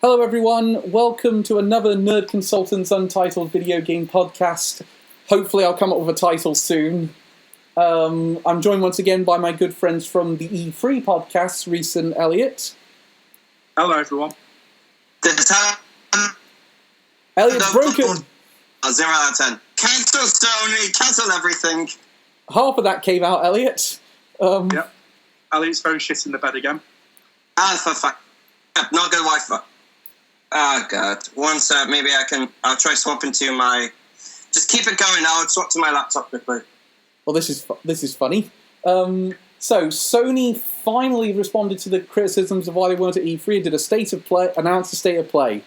Hello everyone, welcome to another Nerd Consultants Untitled video game podcast. Hopefully I'll come up with a title soon. I'm joined once again by my good friends from the E3 podcast, Reese and Elliot. Hello everyone. Elliot's broken! 0 out of 10. Cancel Sony, cancel everything. Half of that came out, Elliot. Yep. Elliot's very shit in the bed again. For fuck. Not good Wi-Fi. Oh god. One sec, maybe I'll try swapping to my... Just keep it going, I'll swap to my laptop quickly. Well, this is funny. So, Sony finally responded to the criticisms of why they weren't at E3 and announced a state of play.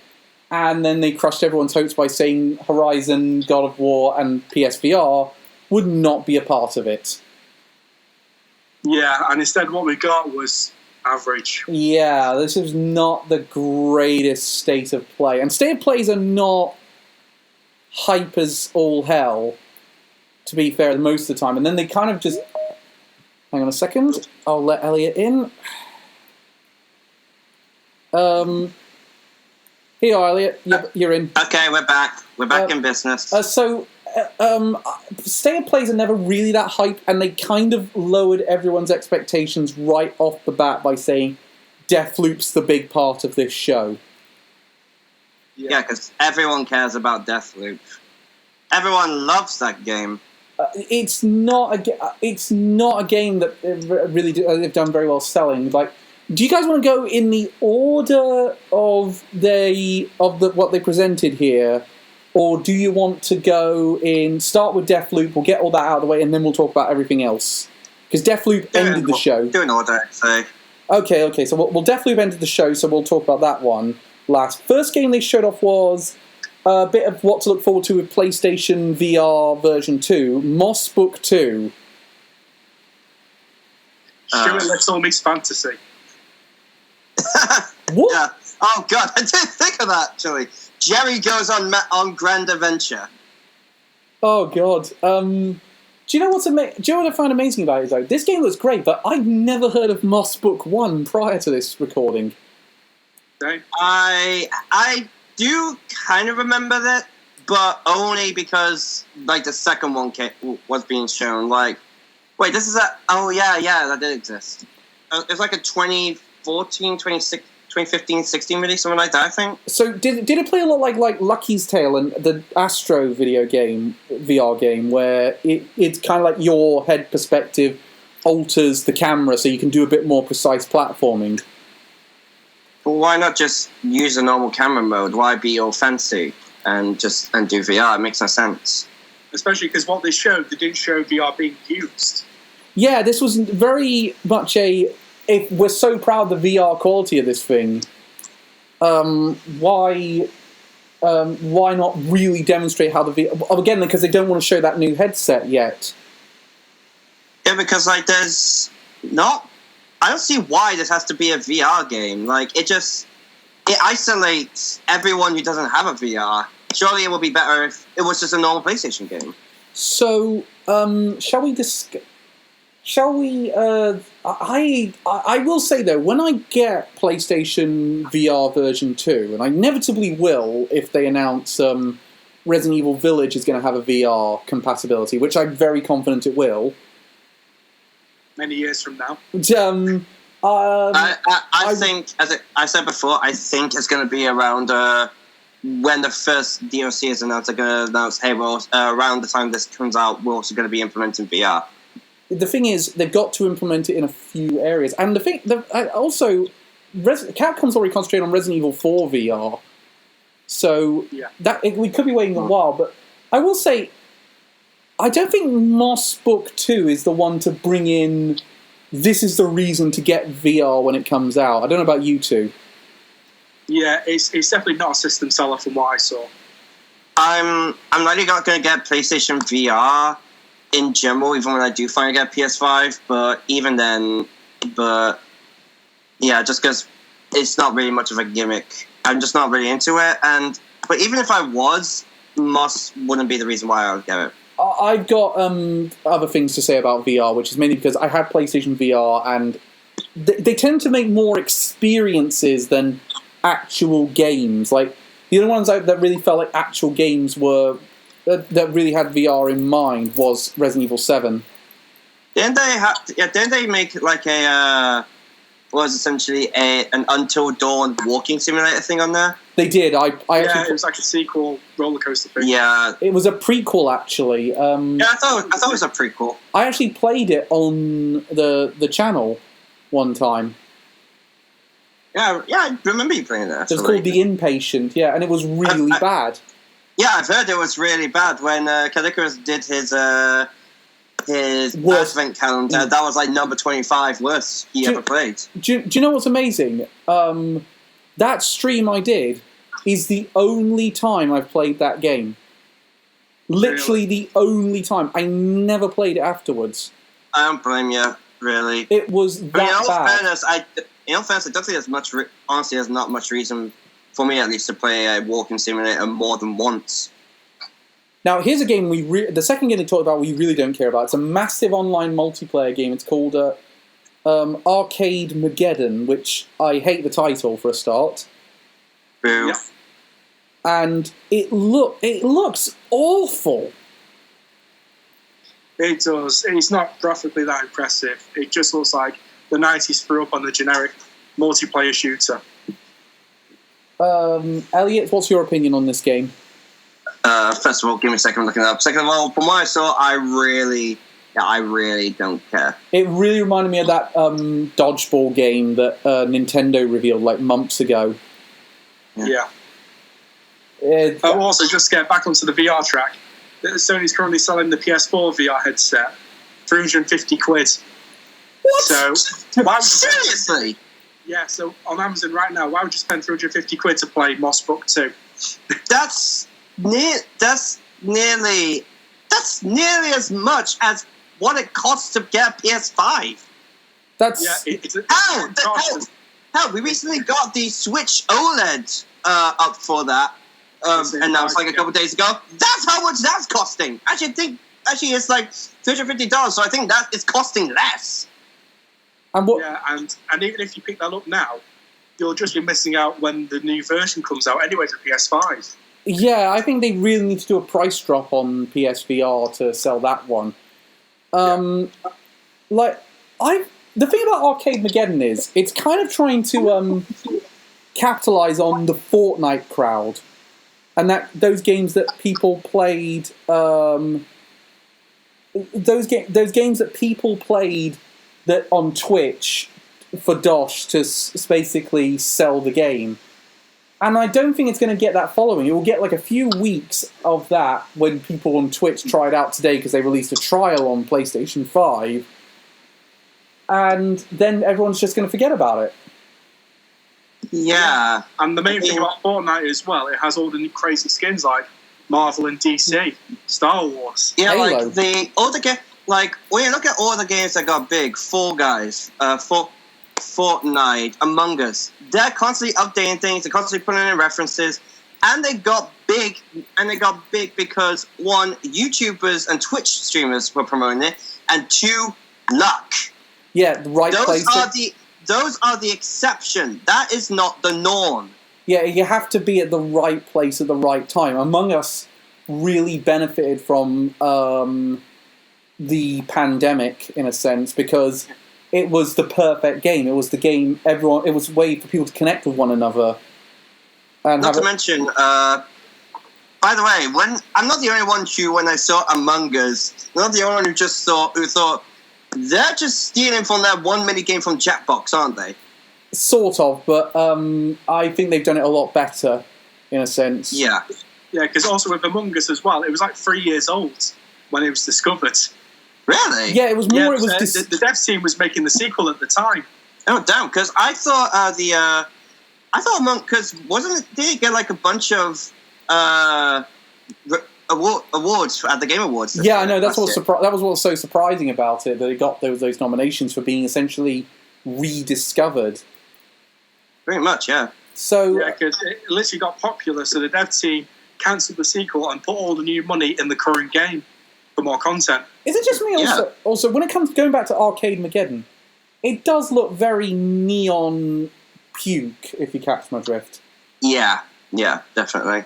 And then they crushed everyone's hopes by saying Horizon, God of War, and PSVR would not be a part of it. Yeah, and instead what we got was average. Yeah, this is not the greatest state of play. And state of plays are not hype as all hell, to be fair, most of the time. And then they kind of just... Hang on a second. I'll let Elliot in. Here you are, Elliot. You're in. Okay, we're back. We're back in business. State of plays are never really that hype, and they kind of lowered everyone's expectations right off the bat by saying Deathloop's the big part of this show. Yeah, because everyone cares about Deathloop. Everyone loves that game. It's not a game that they've done very well selling. Like, do you guys want to go in the order of what they presented here? Or do you want to go start with Deathloop, we'll get all that out of the way, and then we'll talk about everything else? Because Deathloop ended the show. Do an order, so... Okay, so Deathloop ended the show, so we'll talk about that one last. First game they showed off was a bit of what to look forward to with PlayStation VR version 2, Moss Book 2. Stuart Little meets fantasy. What? Yeah. Oh god, I didn't think of that, actually. Jerry goes on grand adventure. Oh god. Do you know what I find amazing about it though? This game looks great, but I'd never heard of Moss Book 1 prior to this recording. Same. I do kind of remember that, but only because like the second one was being shown. Like, wait, this is that did exist. It's like a 2014, 2015, 16 release, something like that, I think. So did it play a lot like Lucky's Tale and the Astro VR game, where it's kind of like your head perspective alters the camera so you can do a bit more precise platforming? Well, why not just use a normal camera mode? Why be all fancy and do VR? It makes no sense. Especially because what they didn't show VR being used. Yeah, this was very much if we're so proud of the VR quality of this thing, why not really demonstrate how the VR... Again, because they don't want to show that new headset yet. Yeah, because like I don't see why this has to be a VR game. Like, it isolates everyone who doesn't have a VR. Surely it would be better if it was just a normal PlayStation game. So, shall we discuss... Shall we... I will say, though, when I get PlayStation VR version 2, and I inevitably will if they announce Resident Evil Village is going to have a VR compatibility, which I'm very confident it will. Many years from now. I think, as I said before, I think it's going to be around when the first DLC is announced. They're going to announce, hey, around the time this comes out, we're also going to be implementing VR. The thing is, they've got to implement it in a few areas. And also, Capcom's already concentrated on Resident Evil 4 VR. So we could be waiting a while. But I will say, I don't think Moss Book 2 is the one to bring in, this is the reason to get VR when it comes out. I don't know about you two. Yeah, it's definitely not a system seller from what I saw. I'm likely not going to get PlayStation VR in general, even when I do finally get PS5, but even then, yeah, just because it's not really much of a gimmick. I'm just not really into it, but even if I was, Moss wouldn't be the reason why I would get it. I've got other things to say about VR, which is mainly because I had PlayStation VR, and they tend to make more experiences than actual games. Like, the only ones that really felt like actual games were that really had VR in mind was Resident Evil 7. Didn't they make like was essentially an Until Dawn walking simulator thing on there? They did. I actually, it was like a sequel roller coaster thing. Yeah, it was a prequel actually. yeah, I thought it was a prequel. I actually played it on the channel one time. Yeah, I remember you playing that. It was called The Inpatient, yeah, and it was really bad. Yeah, I've heard it was really bad when Calicarus did his worst advent calendar. That was like number 25 worst he ever played. Do you know what's amazing? That stream I did is the only time I've played that game. Literally the only time. I never played it afterwards. I don't blame you, really. It was that bad. In all fairness, I don't think there's much. Honestly, there's not much reason for me, at least, to play a walking simulator more than once. Now, here's a game the second game they talked about we really don't care about. It's a massive online multiplayer game. It's called Arcade Mageddon, which I hate the title for a start. Boo. Yeah. And it looks awful. It does. It's not graphically that impressive. It just looks like the 90s threw up on the generic multiplayer shooter. Elliot, what's your opinion on this game? First of all, give me a second looking it up. Second of all, from what I saw, I really don't care. It really reminded me of that dodgeball game that Nintendo revealed like months ago. Yeah. Also, just to get back onto the VR track, Sony's currently selling the PS4 VR headset, £350. What? So, Seriously? Yeah, so on Amazon right now, why would you spend £350 to play Moss Book 2? That's nearly as much as what it costs to get a PS5. That's Hell, we recently got the Switch OLED up for that, and that was like a couple days ago. That's how much that's costing. Actually, it's like $350, so I think that is costing less. and what? Yeah, and even if you pick that up now, you'll just be missing out when the new version comes out anyway for PS5. Yeah, I think they really need to do a price drop on PSVR to sell that one. The thing about Arcade Mageddon is it's kind of trying to capitalize on the Fortnite crowd, and that those games that people played, those games that people played that on Twitch for Dosh to basically sell the game. And I don't think it's going to get that following. It will get like a few weeks of that when people on Twitch try it out today because they released a trial on PlayStation 5. And then everyone's just going to forget about it. Yeah. And the main thing about Fortnite as well, it has all the new crazy skins like Marvel and DC, Star Wars. Yeah, Halo. Like when you look at all the games that got big, Fall Guys, Fortnite, Among Us, they're constantly updating things, they're constantly putting in references, and they got big because one, YouTubers and Twitch streamers were promoting it, and two, luck. Yeah, the right place. Those are the exception. That is not the norm. Yeah, you have to be at the right place at the right time. Among Us really benefited from the pandemic in a sense because it was the perfect game. It was the game it was a way for people to connect with one another. And not to mention, by the way, I'm not the only one who, when I saw Among Us, not the only one who thought they're just stealing from that one mini game from Jackbox, aren't they? Sort of, but I think they've done it a lot better in a sense. Yeah, because also with Among Us as well, it was like 3 years old when it was discovered. Really? Yeah, it was more. Yeah, the dev team was making the sequel at the time. Oh damn! Because I thought because did it get like a bunch of awards at the Game Awards? Yeah, I know. That was what was so surprising about it, that it got those nominations for being essentially rediscovered. Pretty much, yeah. So yeah, because it literally got popular, so the dev team cancelled the sequel and put all the new money in the current game for more content. Is it just me? Also, when it comes going back to Arcade Mageddon, it does look very neon puke, if you catch my drift. Yeah, definitely.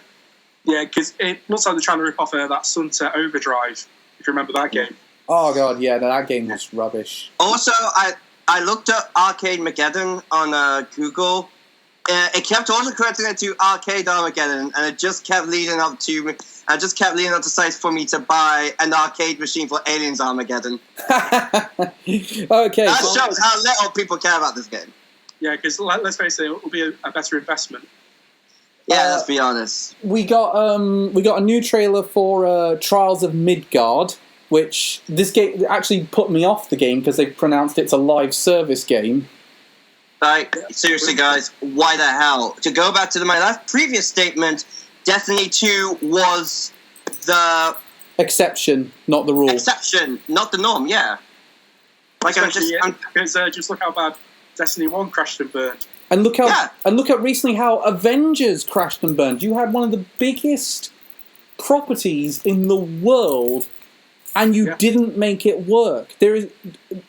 Yeah, because it looks like they're trying to rip off that Sunset Overdrive, if you remember that game. Oh god, yeah, that game was rubbish. Also, I looked up Arcade Mageddon on Google. It kept autocorrecting it to Arcade Armageddon, and it just kept leading up to sites for me to buy an arcade machine for Aliens Armageddon. Okay. That shows how little people care about this game. Yeah, because let's face it, it will be a better investment. Yeah, let's be honest. We got a new trailer for Trials of Midgard, which this game actually put me off the game because they pronounced it's a live service game. Like, seriously, guys, why the hell? To go back to my last previous statement, Destiny 2 was the exception, not the rule. Exception, not the norm. Yeah. Like because just look how bad Destiny 1 crashed and burned. And look at recently how Avengers crashed and burned. You had one of the biggest properties in the world, and you didn't make it work.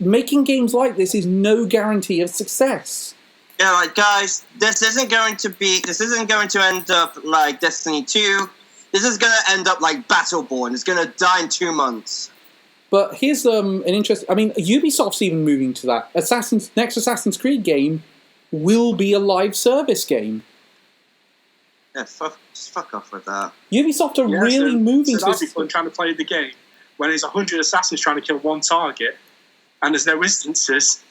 Making games like this is no guarantee of success. Yeah, like guys, this isn't going to end up like Destiny 2. This is going to end up like Battleborn. It's going to die in 2 months. But here's an interesting. I mean, Ubisoft's even moving to that. Next Assassin's Creed game will be a live service game. Yeah, fuck off with that. Ubisoft are really moving to that'd be fun trying to play the game when there's 100 assassins trying to kill one target and there's no instances,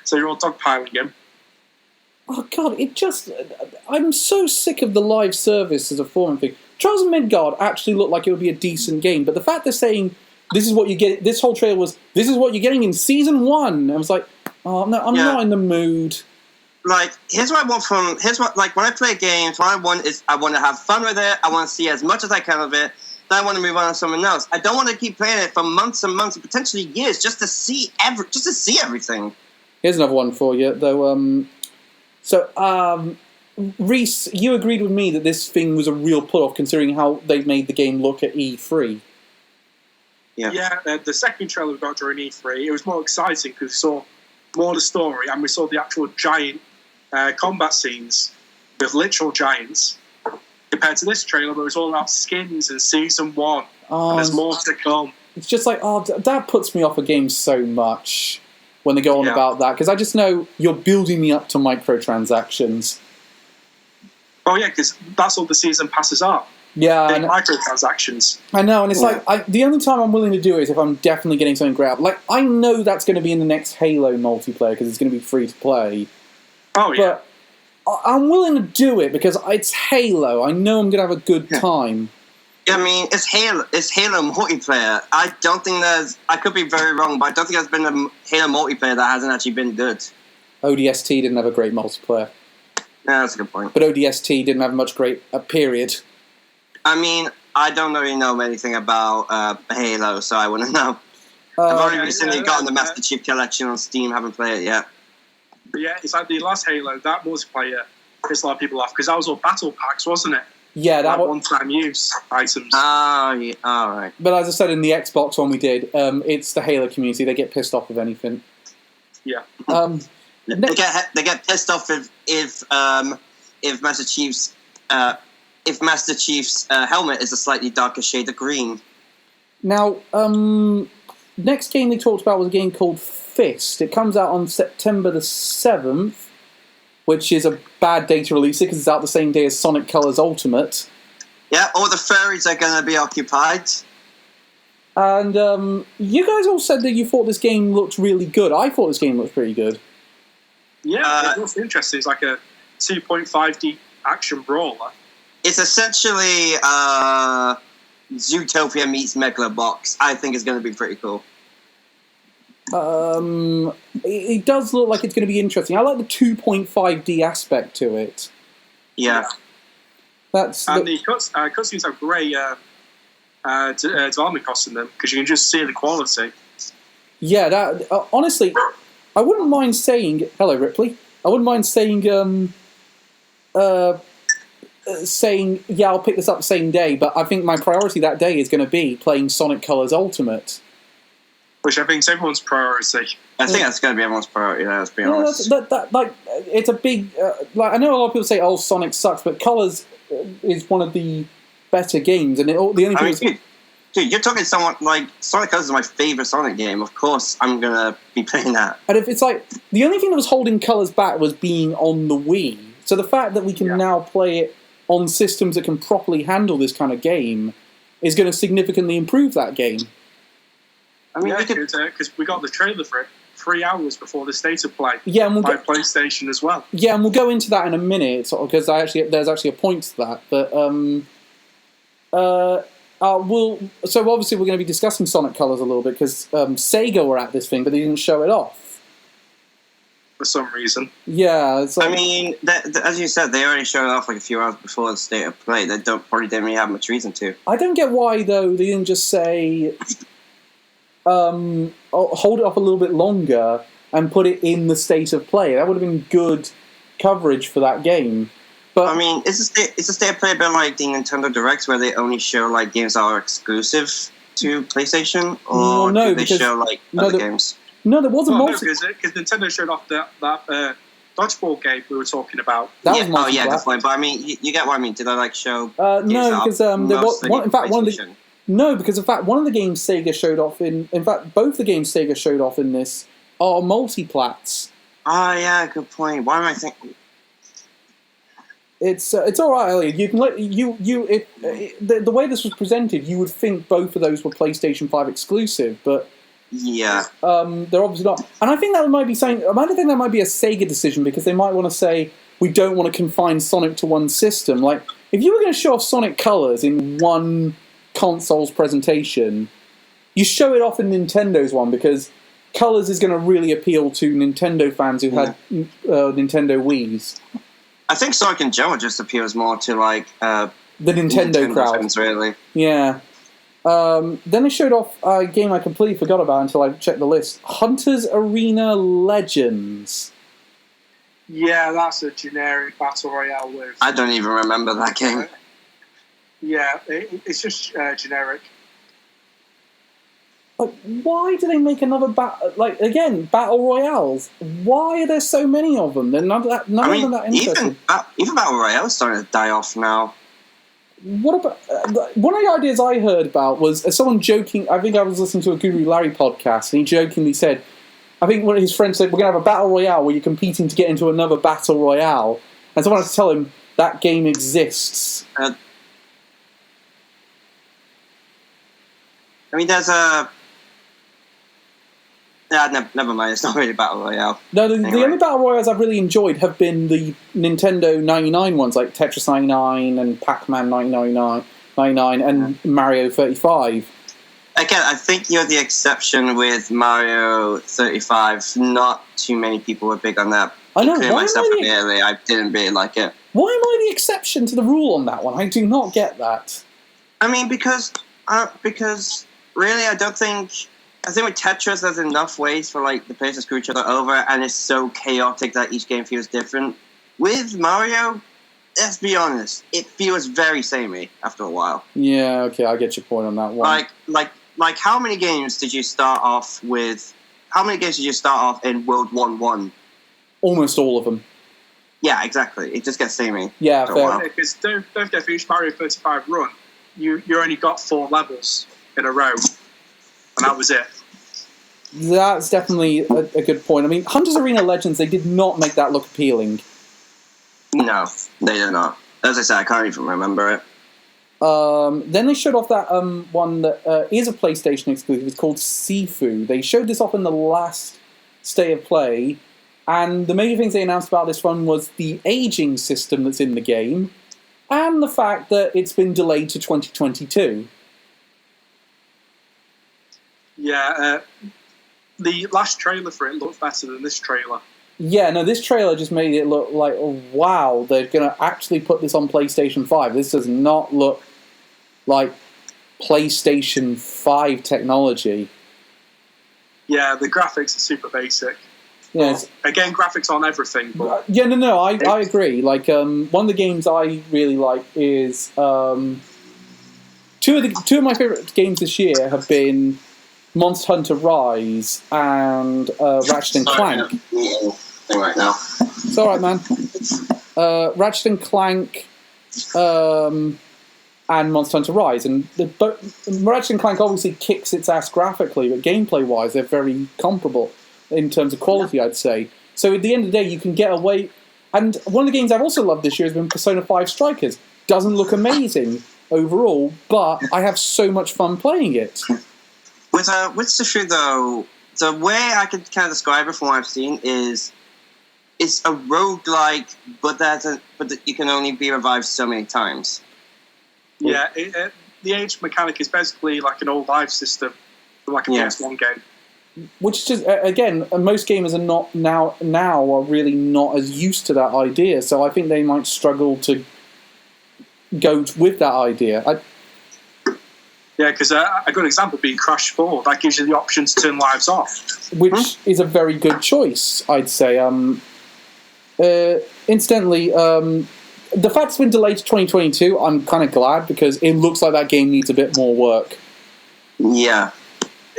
so you're all dogpiling him. Oh god, I'm so sick of the live service as a form of thing. Trials of Midgard actually looked like it would be a decent game, but the fact they're saying this is what you get, this whole trailer was, this is what you're getting in Season 1, I was like, oh no, I'm not in the mood. Like, when I play games, what I want is, I want to have fun with it, I want to see as much as I can of it, then I want to move on to something else. I don't want to keep playing it for months and months, and potentially years, just to see everything. Here's another one for you, though. Reese, you agreed with me that this thing was a real put-off, considering how they made the game look at E3. Yeah, the second trailer we got during E3, it was more exciting because we saw more of the story and we saw the actual giant combat scenes with literal giants. Compared to this trailer, where it was all about skins and Season 1, and there's more to come. It's just like, that puts me off a game so much when they go on about that, because I just know you're building me up to microtransactions. Oh yeah, because that's all the season passes are. Yeah, microtransactions. I know, and it's like the only time I'm willing to do it is if I'm definitely getting something great. Like, I know that's going to be in the next Halo multiplayer because it's going to be free to play. Oh yeah. But I'm willing to do it because it's Halo. I know I'm going to have a good time. I mean, it's Halo multiplayer. I don't think I could be very wrong, but I don't think there's been a Halo multiplayer that hasn't actually been good. ODST didn't have a great multiplayer. Yeah, that's a good point. But ODST didn't have much great period. I mean, I don't really know anything about Halo, so I wouldn't know. I've only recently gotten the Master Chief Collection on Steam, haven't played it yet. But yeah, it's like the last Halo, that multiplayer pissed a lot of people off, because that was all battle packs, wasn't it? Yeah, that was one-time use items. Ah, yeah, alright. But as I said in the Xbox one we did, it's the Halo community, they get pissed off with anything. Yeah. They get pissed off if Master Chief's helmet is a slightly darker shade of green. Now, next game they talked about was a game called Fist. It comes out on September the 7th, which is a bad day to release it because it's out the same day as Sonic Colors Ultimate. Yeah, all the furries are going to be occupied. And you guys all said that you thought this game looked really good. I thought this game looked pretty good. Yeah, it looks interesting. It's like a 2.5D action brawler. It's essentially Zootopia meets Megalobox. I think it's going to be pretty cool. It does look like it's going to be interesting. I like the 2.5D aspect to it. Yeah. The cutscenes have great development costs in them because you can just see the quality. Yeah, that honestly, I wouldn't mind saying hello, Ripley. I wouldn't mind saying yeah, I'll pick this up the same day. But I think my priority that day is going to be playing Sonic Colors Ultimate. which I think is everyone's priority. I think that's going to be everyone's priority. Let's be honest. Like it's a big. Like I know a lot of people say, "Oh, Sonic sucks," but Colors is one of the better games, and the only thing. Dude, you're talking to someone like Sonic Colors is my favorite Sonic game. Of course, I'm gonna be playing that. And if it's like the only thing that was holding Colors back was being on the Wii. So the fact that we can now play it on systems that can properly handle this kind of game is going to significantly improve that game. I mean, because we got the trailer for it 3 hours before the state of play. Yeah, and by PlayStation as well. Yeah, and we'll go into that in a minute, because there's actually a point to that. But so obviously we're going to be discussing Sonic Colors a little bit because Sega were at this thing, but they didn't show it off for some reason. Yeah, it's like, I mean, as you said, they already showed it off like a few hours before the state of play. They probably didn't really have much reason to. I don't get why though they didn't just say, hold it up a little bit longer and put it in the state of play. That would have been good coverage for that game. But I mean, is the state of play a bit like the Nintendo Directs where they only show like games that are exclusive to PlayStation, or do they show like other games? No, there wasn't because Nintendo showed off that dodgeball game we were talking about. That was good point. But I mean, you get what I mean. Did I like show? No, because there was in fact one of the one of the games Sega showed off in fact both the games Sega showed off in this are multiplats. Ah, yeah, good point. Why am I thinking? It's all right, Elliot. You can the way this was presented, you would think both of those were PlayStation 5 exclusive, but yeah, they're obviously not. And I think that might be saying. I might think that might be a Sega decision because they might want to say we don't want to confine Sonic to one system. Like if you were going to show off Sonic Colors in one console's presentation, you show it off in Nintendo's one because Colors is going to really appeal to Nintendo fans who had Nintendo Wiis. I think Sonic in general just appeals more to like the Nintendo crowd, fans, really. Yeah. Then they showed off a game I completely forgot about until I checked the list: Hunter's Arena Legends. Yeah, that's a generic battle royale with. I don't even remember that game. Yeah, it's just generic. Like, why do they make another battle royales? Why are there so many of them? They're none of them that interesting. Even battle royales starting to die off now. What about one of the ideas I heard about was someone joking. I think I was listening to a Guru Larry podcast, and he jokingly said, I think one of his friends said, "We're going to have a battle royale where you're competing to get into another battle royale," and someone had to tell him that game exists. I mean, there's a. Yeah, never mind. It's not really battle royale. No, the only battle royales I've really enjoyed have been the Nintendo 99 ones, like Tetris 99 and Pac-Man 99 and Mario 35. Again, I think you're the exception with Mario 35. Not too many people were big on that. I know. I didn't really like it. Why am I the exception to the rule on that one? I do not get that. I mean, because really, I think with Tetris, there's enough ways for like the players to screw each other over, and it's so chaotic that each game feels different. With Mario, let's be honest, it feels very samey after a while. Yeah, okay, I get your point on that one. Like, how many games did you start off with? How many games did you start off in World 1-1? Almost all of them. Yeah, exactly. It just gets samey. Yeah, fair. Because don't forget, for each Mario 35 run, you only got 4 levels in a row, and that was it. That's definitely a good point. I mean, Hunter's Arena Legends, they did not make that look appealing. No, they did not. As I said, I can't even remember it. Then they showed off that one that is a PlayStation exclusive. It's called Sifu. They showed this off in the last State of Play, and the major things they announced about this one was the aging system that's in the game, and the fact that it's been delayed to 2022. Yeah, the last trailer for it looked better than this trailer. Yeah, no, this trailer just made it look like, oh, wow, they're going to actually put this on PlayStation 5. This does not look like PlayStation 5 technology. Yeah, the graphics are super basic. Yes. Again, graphics aren't everything, but... Yeah, no, I agree. Like, one of the games I really like is... two of my favourite games this year have been Monster Hunter Rise and Ratchet and Clank. Right now. It's alright, man. Ratchet and Clank and Monster Hunter Rise. And Ratchet and Clank obviously kicks its ass graphically, but gameplay-wise, they're very comparable in terms of quality, I'd say. So at the end of the day, you can get away... And one of the games I've also loved this year has been Persona 5 Strikers. Doesn't look amazing overall, but I have so much fun playing it. With Sushi, though, the way I could kind of describe it from what I've seen is it's a roguelike, but you can only be revived so many times. Yeah, the age mechanic is basically like an old life system, like a PS1 game. Which is just, again, most gamers are not now are really not as used to that idea, so I think they might struggle to go with that idea. Yeah, because a good example being Crash 4, that gives you the option to turn lives off. Which is a very good choice, I'd say. Incidentally, the fact it's been delayed to 2022, I'm kind of glad, because it looks like that game needs a bit more work. Yeah.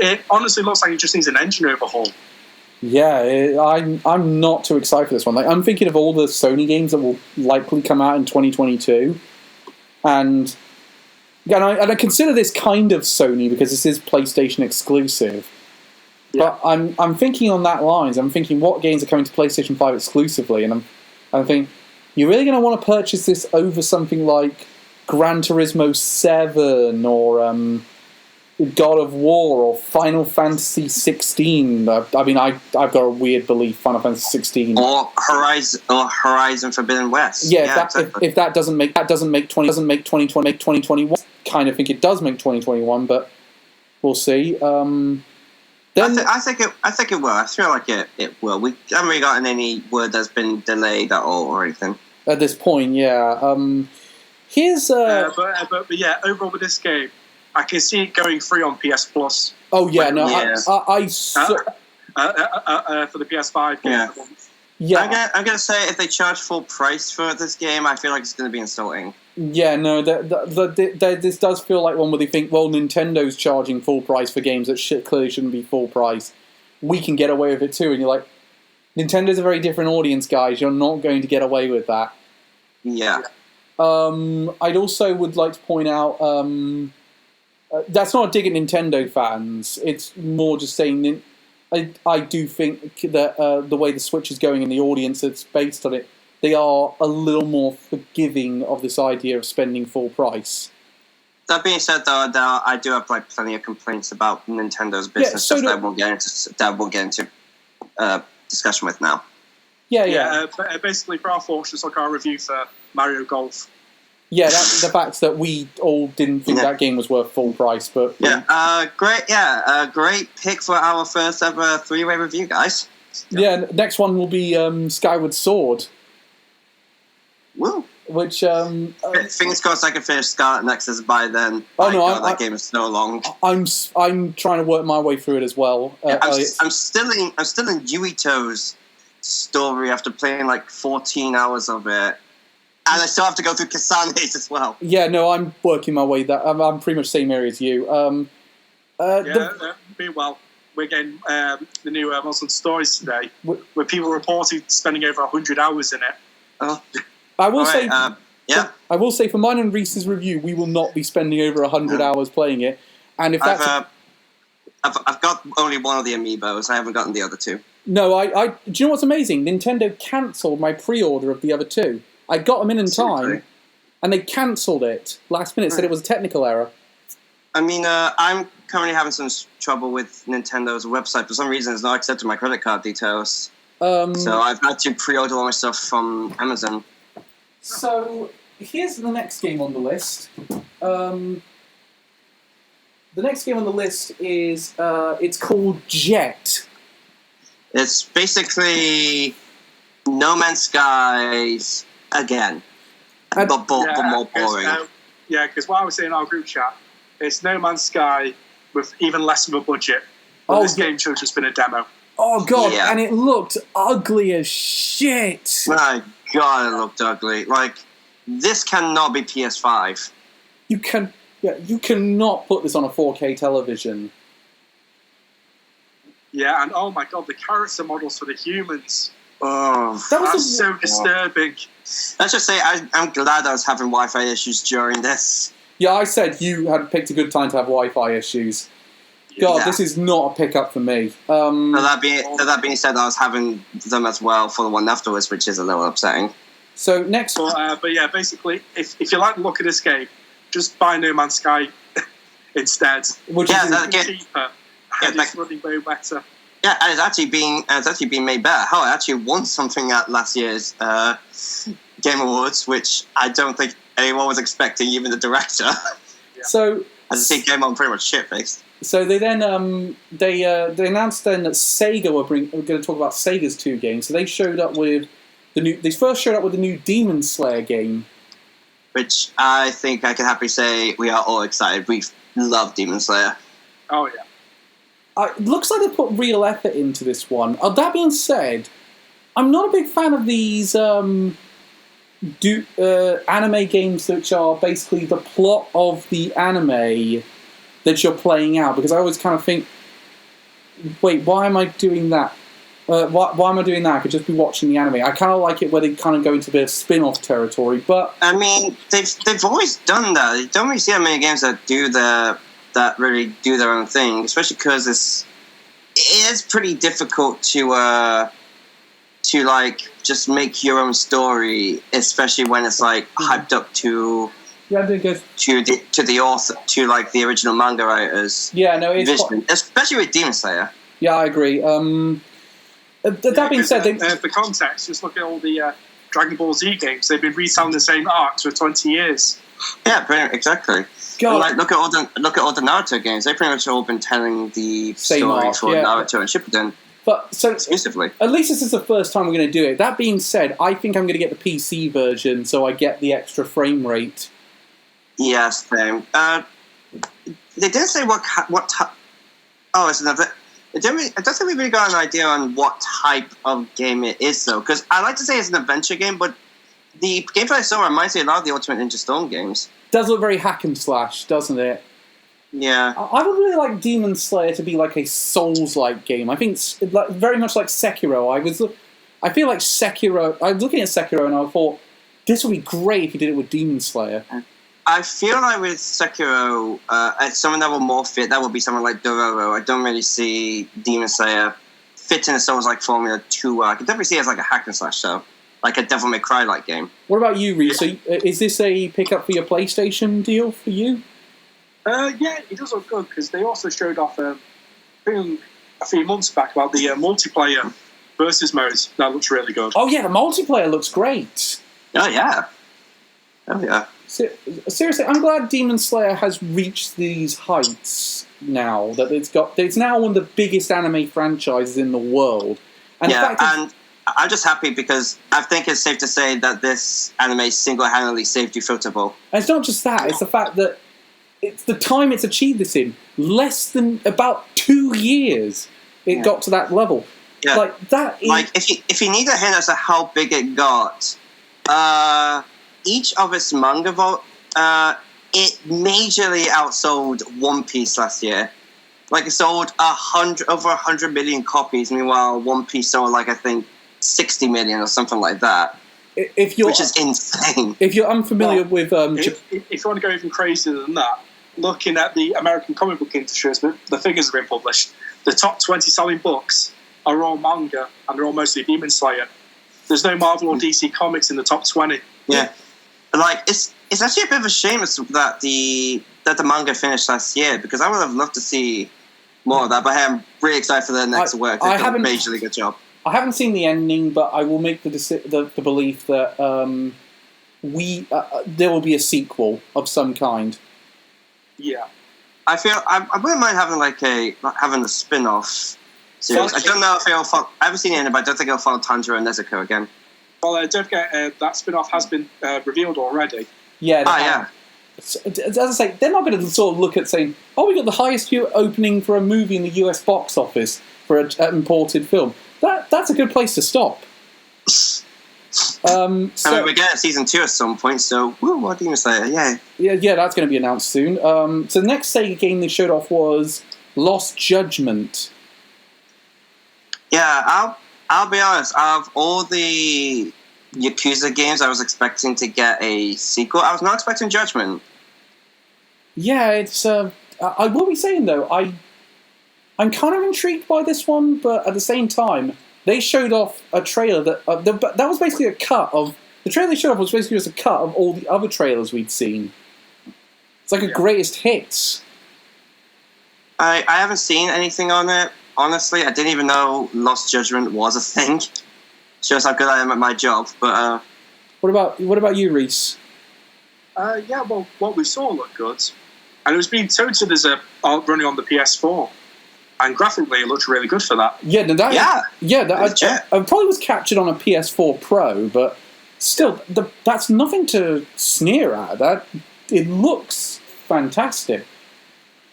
It honestly looks like it just needs an engine overhaul. Yeah, I'm not too excited for this one. Like, I'm thinking of all the Sony games that will likely come out in 2022, and I consider this kind of Sony because this is PlayStation exclusive. Yeah. But I'm thinking on that lines. I'm thinking what games are coming to PlayStation 5 exclusively, and I'm thinking, you're really going to want to purchase this over something like Gran Turismo 7 or God of War or Final Fantasy 16. I mean, I've got a weird belief Final Fantasy 16 or Horizon Forbidden West. Yeah, if that doesn't make 2021. Kind of think it does make 2021, but we'll see. Then I think it will. I feel like it will. We haven't really gotten any word that's been delayed at all or anything at this point. Yeah. Here's but yeah, overall with this game, I can see it going free on PS Plus. Oh yeah, no, yeah. For the PS5 game. Yeah. Yeah, I'm gonna say if they charge full price for this game, I feel like it's gonna be insulting. Yeah, no, this does feel like one where they think, well, Nintendo's charging full price for games that clearly shouldn't be full price. We can get away with it too, and you're like, Nintendo's a very different audience, guys. You're not going to get away with that. Yeah. I'd also would like to point out that's not a dig at Nintendo fans. It's more just saying I do think that the way the Switch is going and the audience that's based on it, they are a little more forgiving of this idea of spending full price. That being said, though, I do have plenty of complaints about Nintendo's business that we'll get into discussion with now. Yeah. Basically, for our thoughts, just like our review for Mario Golf. Yeah, that's the fact that we all didn't think that game was worth full price, but great pick for our first ever three-way review, guys. Yeah, next one will be Skyward Sword. Woo! Which fingers crossed I can finish Scarlet Nexus by then. That game is so long. I'm trying to work my way through it as well. I'm still in Yuito's story after playing like 14 hours of it. And I still have to go through Kasane's as well. Yeah, no, I'm working my way. I'm pretty much same area as you. Meanwhile, we're getting the new Muslim Stories today, where people reported spending over 100 hours in it. Oh, I will say, I will say, for mine and Reese's review, we will not be spending over 100 hours playing it. And if that's, I've got only one of the amiibos. I haven't gotten the other two. No, do you know what's amazing? Nintendo cancelled my pre-order of the other two. I got them in time, and they cancelled it last minute. Said it was a technical error. I mean, I'm currently having some trouble with Nintendo's website. For some reason, it's not accepting my credit card details. So I've had to pre-order all my stuff from Amazon. So here's the next game on the list. The next game on the list is it's called Jet. It's basically No Man's Skies again, but more boring. Because what I was saying in our group chat, it's No Man's Sky with even less of a budget. This game should have just been a demo. Oh god, and it looked ugly as shit. My god, it looked ugly. Like, this cannot be PS5. You cannot put this on a 4K television. Yeah, and oh my god, the character models for the humans. Oh, that's so disturbing. Let's just say I'm glad I was having Wi-Fi issues during this. Yeah, I said you had picked a good time to have Wi-Fi issues. God, this is not a pickup for me. That being said, I was having them as well for the one afterwards, which is a little upsetting. So next, but yeah, basically, if you like the look of this game, just buy No Man's Sky instead. Which is cheaper. And it's running way better. Yeah, and it's actually being made better. Hell, I actually won something at last year's Game Awards, which I don't think anyone was expecting, even the director. Yeah. So as I see, Game On pretty much shit-faced. So they then they announced then that Sega were going to talk about Sega's 2 games. So they showed up with they first showed up with the new Demon Slayer game, which I think I can happily say we are all excited. We love Demon Slayer. Oh yeah. It looks like they put real effort into this one. That being said, I'm not a big fan of these anime games which are basically the plot of the anime that you're playing out, because I always kind of think, wait, why am I doing that? Why am I doing that? I could just be watching the anime. I kind of like it where they kind of go into a bit of spin-off territory, but I mean, they've always done that. You don't really see that many games that really do their own thing, especially because it is pretty difficult to like just make your own story, especially when it's like hyped up to the author, to like the original manga writers. Yeah, no, it's vision, especially with Demon Slayer. Yeah, I agree. That being said, for context, just look at all the Dragon Ball Z games. They've been retelling the same arcs for 20 years. Yeah, exactly. Like, look at all the Naruto games. They've pretty much all been telling the same story arc, for Naruto and Shippuden. But so exclusively. At least this is the first time we're going to do it. That being said, I think I'm going to get the PC version so I get the extra frame rate. Yes, same. They didn't say what it's another. I don't think we really got an idea on what type of game it is, though. Because I like to say it's an adventure game, but the gameplay I saw reminds me a lot of the Ultimate Ninja Storm games. Does look very hack and slash, doesn't it? Yeah. I would really like Demon Slayer to be like a Souls-like game. I think it's very much like Sekiro. I feel like Sekiro. I was looking at Sekiro and I thought this would be great if you did it with Demon Slayer. I feel like with Sekiro, someone that will more fit, that would be someone like Dororo. I don't really see Demon Slayer fitting a Souls-like formula too well. I can definitely see it as like a hack and slash, though. Like a Devil May Cry-like game. What about you, Reese? So, is this a pickup for your PlayStation deal for you? Yeah, it does look good, because they also showed off a few months back about the multiplayer versus modes. That looks really good. Oh yeah, the multiplayer looks great. Oh yeah. Seriously, I'm glad Demon Slayer has reached these heights now. That it's now one of the biggest anime franchises in the world. And and I'm just happy because I think it's safe to say that this anime single-handedly saved Ufotable. And it's not just that; it's the fact that it's the time it's achieved this in less than about 2 years. It got to that level. Yeah. Like that. If you need a hint as to how big it got, each of its manga it majorly outsold One Piece last year. Like it sold over 100 million copies. Meanwhile, One Piece sold I think 60 million or something like that. Which is insane. If you're unfamiliar with, if you want to go even crazier than that, looking at the American comic book industry, the figures have been published. The top 20 selling books are all manga, and they're all mostly Demon Slayer. There's no Marvel or DC comics in the top 20. Yeah, like it's actually a bit of a shame that the manga finished last year, because I would have loved to see more of that. But hey, I'm really excited for their next work. They've done a majorly good job. I haven't seen the ending, but I will make the belief that there will be a sequel of some kind. Yeah, I wouldn't mind having a spin-off series. I don't know if it'll follow. I haven't seen it, but I don't think it'll follow Tanjiro and Nezuko again. Well, don't forget that spin-off has been revealed already. Yeah. Yeah. As I say, they're not going to sort of look at saying, "Oh, we got the highest opening for a movie in the US box office for an imported film." That's a good place to stop. We're getting season 2 at some point, so what do you say? Yeah, that's going to be announced soon. So the next Sega game they showed off was Lost Judgment. Yeah, I'll be honest. Out of all the Yakuza games, I was expecting to get a sequel. I was not expecting Judgment. Yeah, it's. I will be saying though, I'm kind of intrigued by this one, but at the same time, they showed off a trailer that was basically a cut of the trailer they showed off was basically just a cut of all the other trailers we'd seen. It's like a greatest hits. I haven't seen anything on it. Honestly, I didn't even know Lost Judgment was a thing. Shows how good I am at my job. But what about you, Reese? Yeah, well, what we saw looked good, and it was being touted as running on the PS4, and graphically it looked really good for that. Yeah, I probably was captured on a PS4 Pro, but still, that's nothing to sneer at. That it looks fantastic.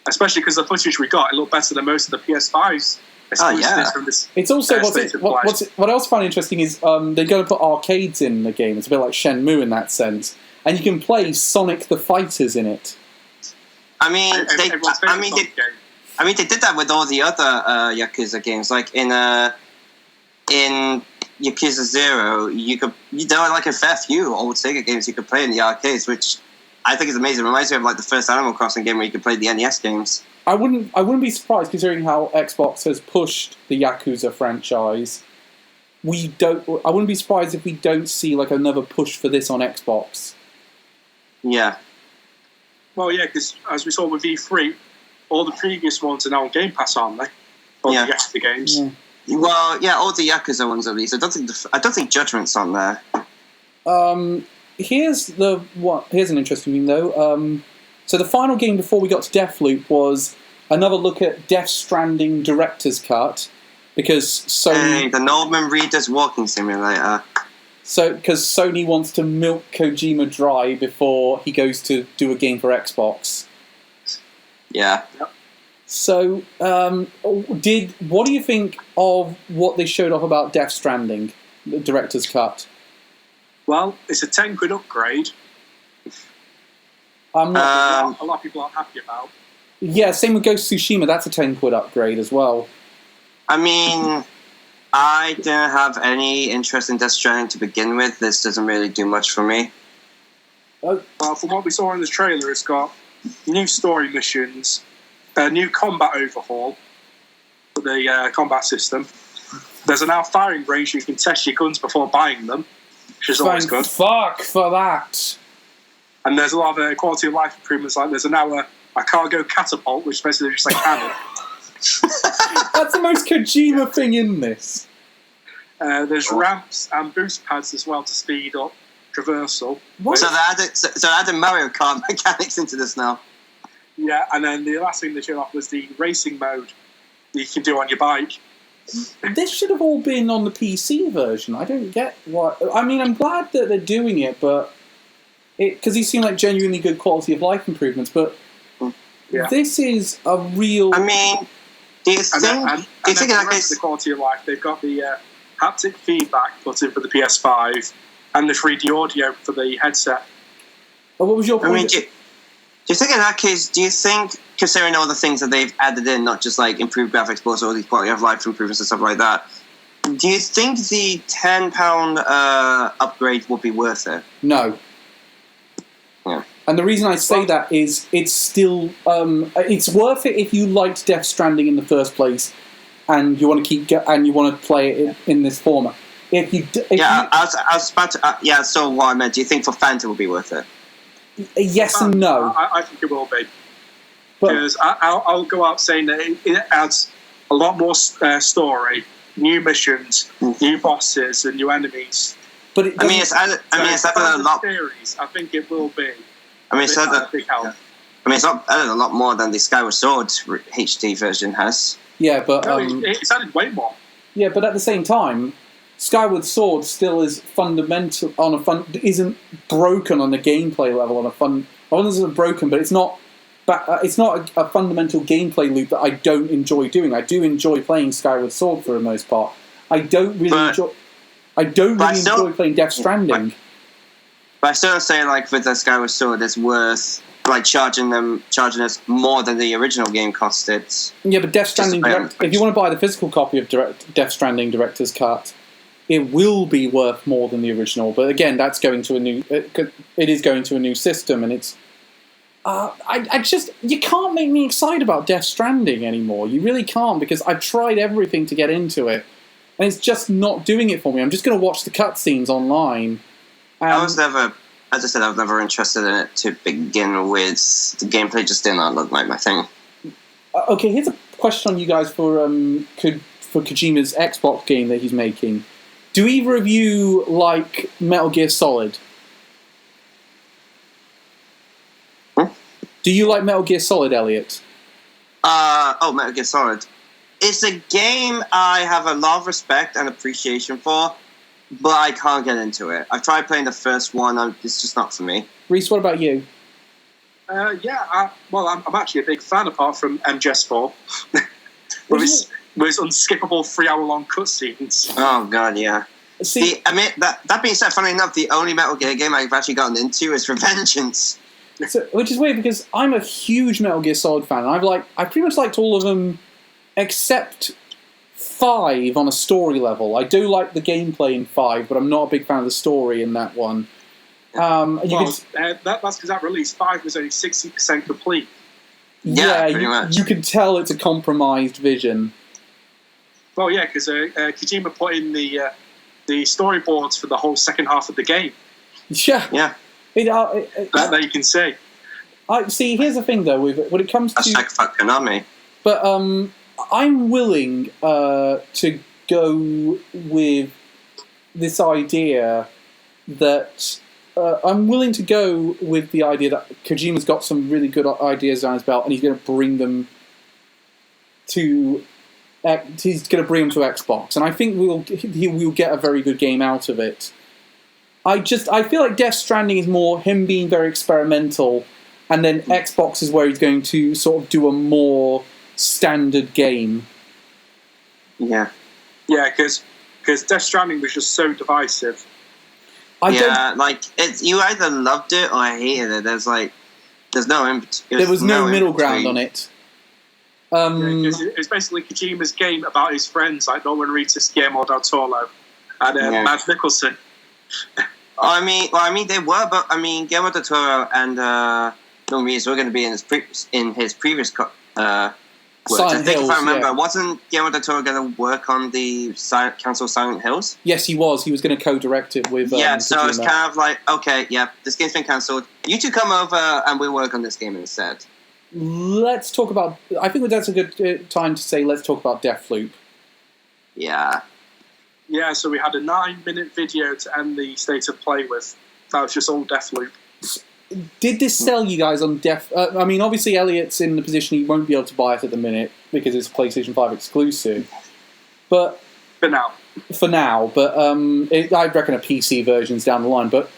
Especially because the footage we got, it looked better than most of the PS5s. From this, it's also what else I find interesting is they're going to put arcades in the game. It's a bit like Shenmue in that sense, and you can play Sonic the Fighters in it. I mean, they did that with all the other Yakuza games. Like in Yakuza 0, there were like a fair few old Sega games you could play in the arcades, which I think is amazing. It reminds me of like the first Animal Crossing game where you could play the NES games. I wouldn't be surprised considering how Xbox has pushed the Yakuza franchise. I wouldn't be surprised if we don't see like another push for this on Xbox. Yeah. Well, yeah, because as we saw with E3, all the previous ones are now on Game Pass, aren't they? All the Yakuza games. Yeah. Well, yeah, all the Yakuza ones at least. I don't think Judgment's on there. Here's an interesting thing though. So the final game before we got to Deathloop was another look at Death Stranding Director's Cut, because Sony... the Norman Reedus walking simulator. So, because Sony wants to milk Kojima dry before he goes to do a game for Xbox. Yeah. Yep. So, what do you think of what they showed off about Death Stranding, the Director's Cut? Well, it's a 10 quid upgrade. A lot of people aren't happy about. Yeah, same with Ghost of Tsushima. That's a 10 quid upgrade as well. I mean, I didn't have any interest in Death Stranding to begin with. This doesn't really do much for me. Well, from what we saw in the trailer, it's got new story missions, a new combat overhaul for the combat system. There's a now firing range you can test your guns before buying them, which is always good. Fuck for that. And there's a lot of quality of life improvements, like there's now a cargo catapult, which is basically just a cannon. That's the most Kojima thing in this. There's ramps and boost pads as well to speed up traversal. What? So they're adding Mario Kart mechanics into this now. Yeah, and then the last thing they showed off was the racing mode that you can do on your bike. This should have all been on the PC version. I don't get what... I mean, I'm glad that they're doing it, but... Because these seem like genuinely good quality of life improvements, but this is a real... I mean, do you think the quality of life, they've got the haptic feedback button for the PS5 and the 3D audio for the headset. What was your point? I mean, do you think in that case, do you think, considering all the things that they've added in, not just like improved graphics, but also all these quality of life improvements and stuff like that, do you think the £10 upgrade would be worth it? No. Yeah. And the reason I say that is it's still it's worth it if you liked Death Stranding in the first place and you want to play it in this format. I was about to. So what I meant, do you think for fans it will be worth it? Yes and no. I think it will be, because I'll go out saying that it adds a lot more story, new missions, new bosses, and new enemies. But it's added a lot. Series, I think it will be. It's added big help. It's added a lot more than the Skyward Sword HD version has. Yeah, but it's added way more. Yeah, but at the same time, Skyward Sword still is fundamental isn't broken on the gameplay level isn't broken, but it's not a fundamental gameplay loop that I don't enjoy doing. I do enjoy playing Skyward Sword for the most part. I don't really enjoy playing Death Stranding. But I still don't say like with the Skyward Sword, it's worth like charging us more than the original game costed. Yeah, but Death Stranding, if you want to buy the physical copy of Death Stranding Director's Cut, it will be worth more than the original. But again, that's going to a new. It is going to a new system, and it's. I just you can't make me excited about Death Stranding anymore. You really can't, because I've tried everything to get into it, and it's just not doing it for me. I'm just going to watch the cutscenes online. I was never. As I said, I was never interested in it to begin with. The gameplay just did not look like my thing. Okay, here's a question on you guys for Kojima's Xbox game that he's making. Do either of you like Metal Gear Solid? Do you like Metal Gear Solid, Elliot? Metal Gear Solid. It's a game I have a lot of respect and appreciation for, but I can't get into it. I've tried playing the first one, it's just not for me. Reese, what about you? I'm actually a big fan, apart from MGS4. with his unskippable 3-hour-long cutscenes. Oh, God, yeah. See, I mean, that being said, funny enough, the only Metal Gear game I've actually gotten into is Revengeance. So, which is weird, because I'm a huge Metal Gear Solid fan. I pretty much liked all of them except 5 on a story level. I do like the gameplay in 5, but I'm not a big fan of the story in that one. That's because that release 5 was only 60% complete. Yeah, pretty much. You can tell it's a compromised vision. Well, yeah, because Kojima put in the storyboards for the whole second half of the game. Yeah. That you can say. See, here's the thing, though, when it comes to... Fuck Konami. But I'm willing to go with this idea that... I'm willing to go with the idea that Kojima's got some really good ideas on his belt, and he's going to bring them to... He's going to bring them to Xbox, and I think we'll get a very good game out of it. I feel like Death Stranding is more him being very experimental, and then Xbox is where he's going to sort of do a more standard game. Yeah, because Death Stranding was just so divisive. You either loved it or hated it. There was no middle ground on it. It's basically Kojima's game about his friends, like Norman Reedus, Guillermo del Toro, and Mads Mikkelsen. I mean, they were, but I mean, Guillermo del Toro and Norman Reedus were going to be in his previous work. I think if I remember, wasn't Guillermo del Toro going to work on the Council of Silent Hills? Yes, he was. He was going to co-direct it with. So it's kind of like, okay, yeah, this game's been cancelled. You two come over and we'll work on this game instead. Let's talk about... I think that's a good time to say let's talk about Deathloop. Yeah. Yeah, so we had a 9-minute video to end the state of play with. That was just all Deathloop. Did this sell you guys on I mean, obviously Elliot's in the position he won't be able to buy it at the minute because it's a PlayStation 5 exclusive. But... For now. But I reckon a PC version's down the line. But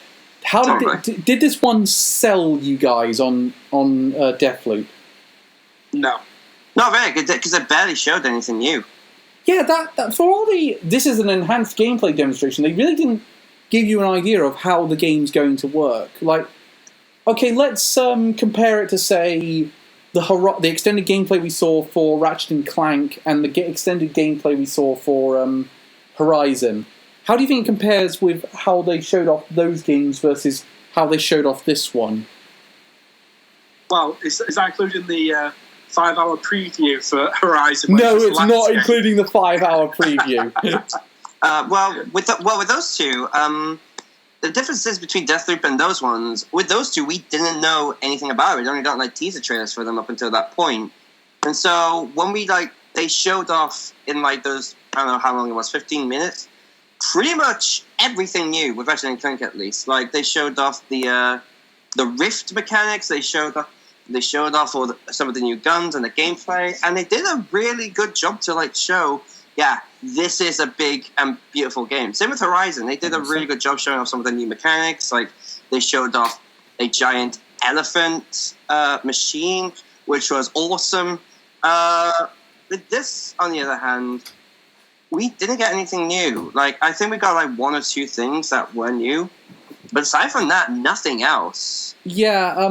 how did this one sell you guys on Deathloop? No. Not really, because it barely showed anything new. Yeah, that for all this is an enhanced gameplay demonstration. They really didn't give you an idea of how the game's going to work. Like, okay, let's compare it to, say, the extended gameplay we saw for Ratchet and Clank and the extended gameplay we saw for Horizon. How do you think it compares with how they showed off those games versus how they showed off this one? Well, is that including the 5-hour preview for Horizon? No, it's not including the 5-hour preview. With those two, the differences between Deathloop and those ones, with those two, we didn't know anything about it. We only got teaser trailers for them up until that point. And so when they showed off in those, I don't know how long it was, 15 minutes, pretty much everything new, with Ratchet and Clank at least. They showed off the Rift mechanics, they showed off some of the new guns and the gameplay, and they did a really good job to show, yeah, this is a big and beautiful game. Same with Horizon. They did a really good job showing off some of the new mechanics. They showed off a giant elephant machine, which was awesome. With this, on the other hand, we didn't get anything new. I think we got one or two things that were new, But aside from that, nothing else. Yeah,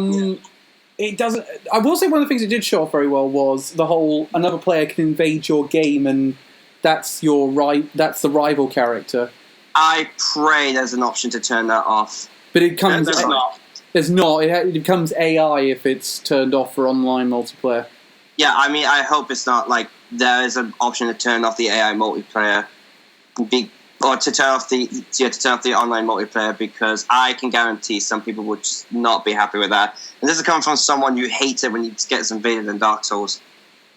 it doesn't. I will say one of the things it did show off very well was the whole another player can invade your game, and that's that's the rival character. I pray there's an option to turn that off. But it comes. There's not. There's not. It becomes AI if it's turned off for online multiplayer. Yeah, I mean, I hope it's not like there is an option to turn off the AI multiplayer, or to turn off the online multiplayer, because I can guarantee some people would just not be happy with that. And this is coming from someone who hates it when he gets invaded in Dark Souls.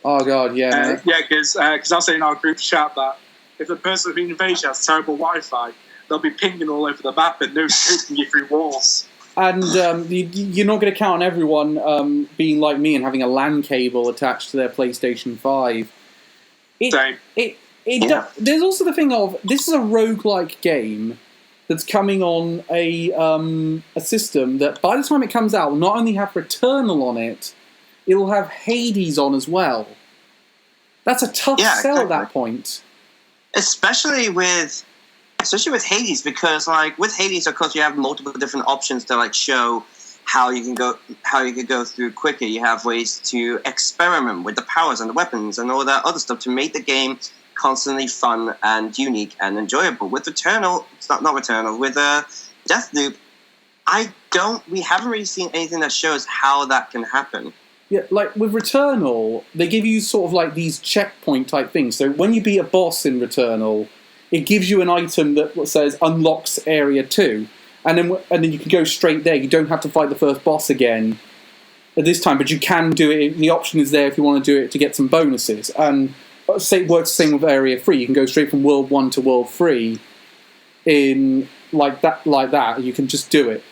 Oh god, yeah. Because I was saying in our group chat that if the person who invades you has terrible Wi-Fi, they'll be pinging all over the map and no shooting you through walls. And you're not going to count on everyone being like me and having a LAN cable attached to their PlayStation 5. There's also the thing of, this is a roguelike game that's coming on a system that by the time it comes out will not only have Returnal on it, it'll have Hades on as well. That's a tough sell at that point. Especially with Hades, because like with Hades, of course, you have multiple different options to like show how you can go through quicker. You have ways to experiment with the powers and the weapons and all that other stuff to make the game constantly fun and unique and enjoyable. With Returnal, it's not Returnal. With Deathloop, we haven't really seen anything that shows how that can happen. Yeah, like with Returnal, they give you sort of like these checkpoint type things. So when you beat a boss in Returnal, it gives you an item that says unlocks area 2, and then you can go straight there. You don't have to fight the first boss again at this time, but you can do it. The option is there if you want to do it to get some bonuses. And it works the same with area 3. You can go straight from World 1 to World 3 in like that. You can just do it.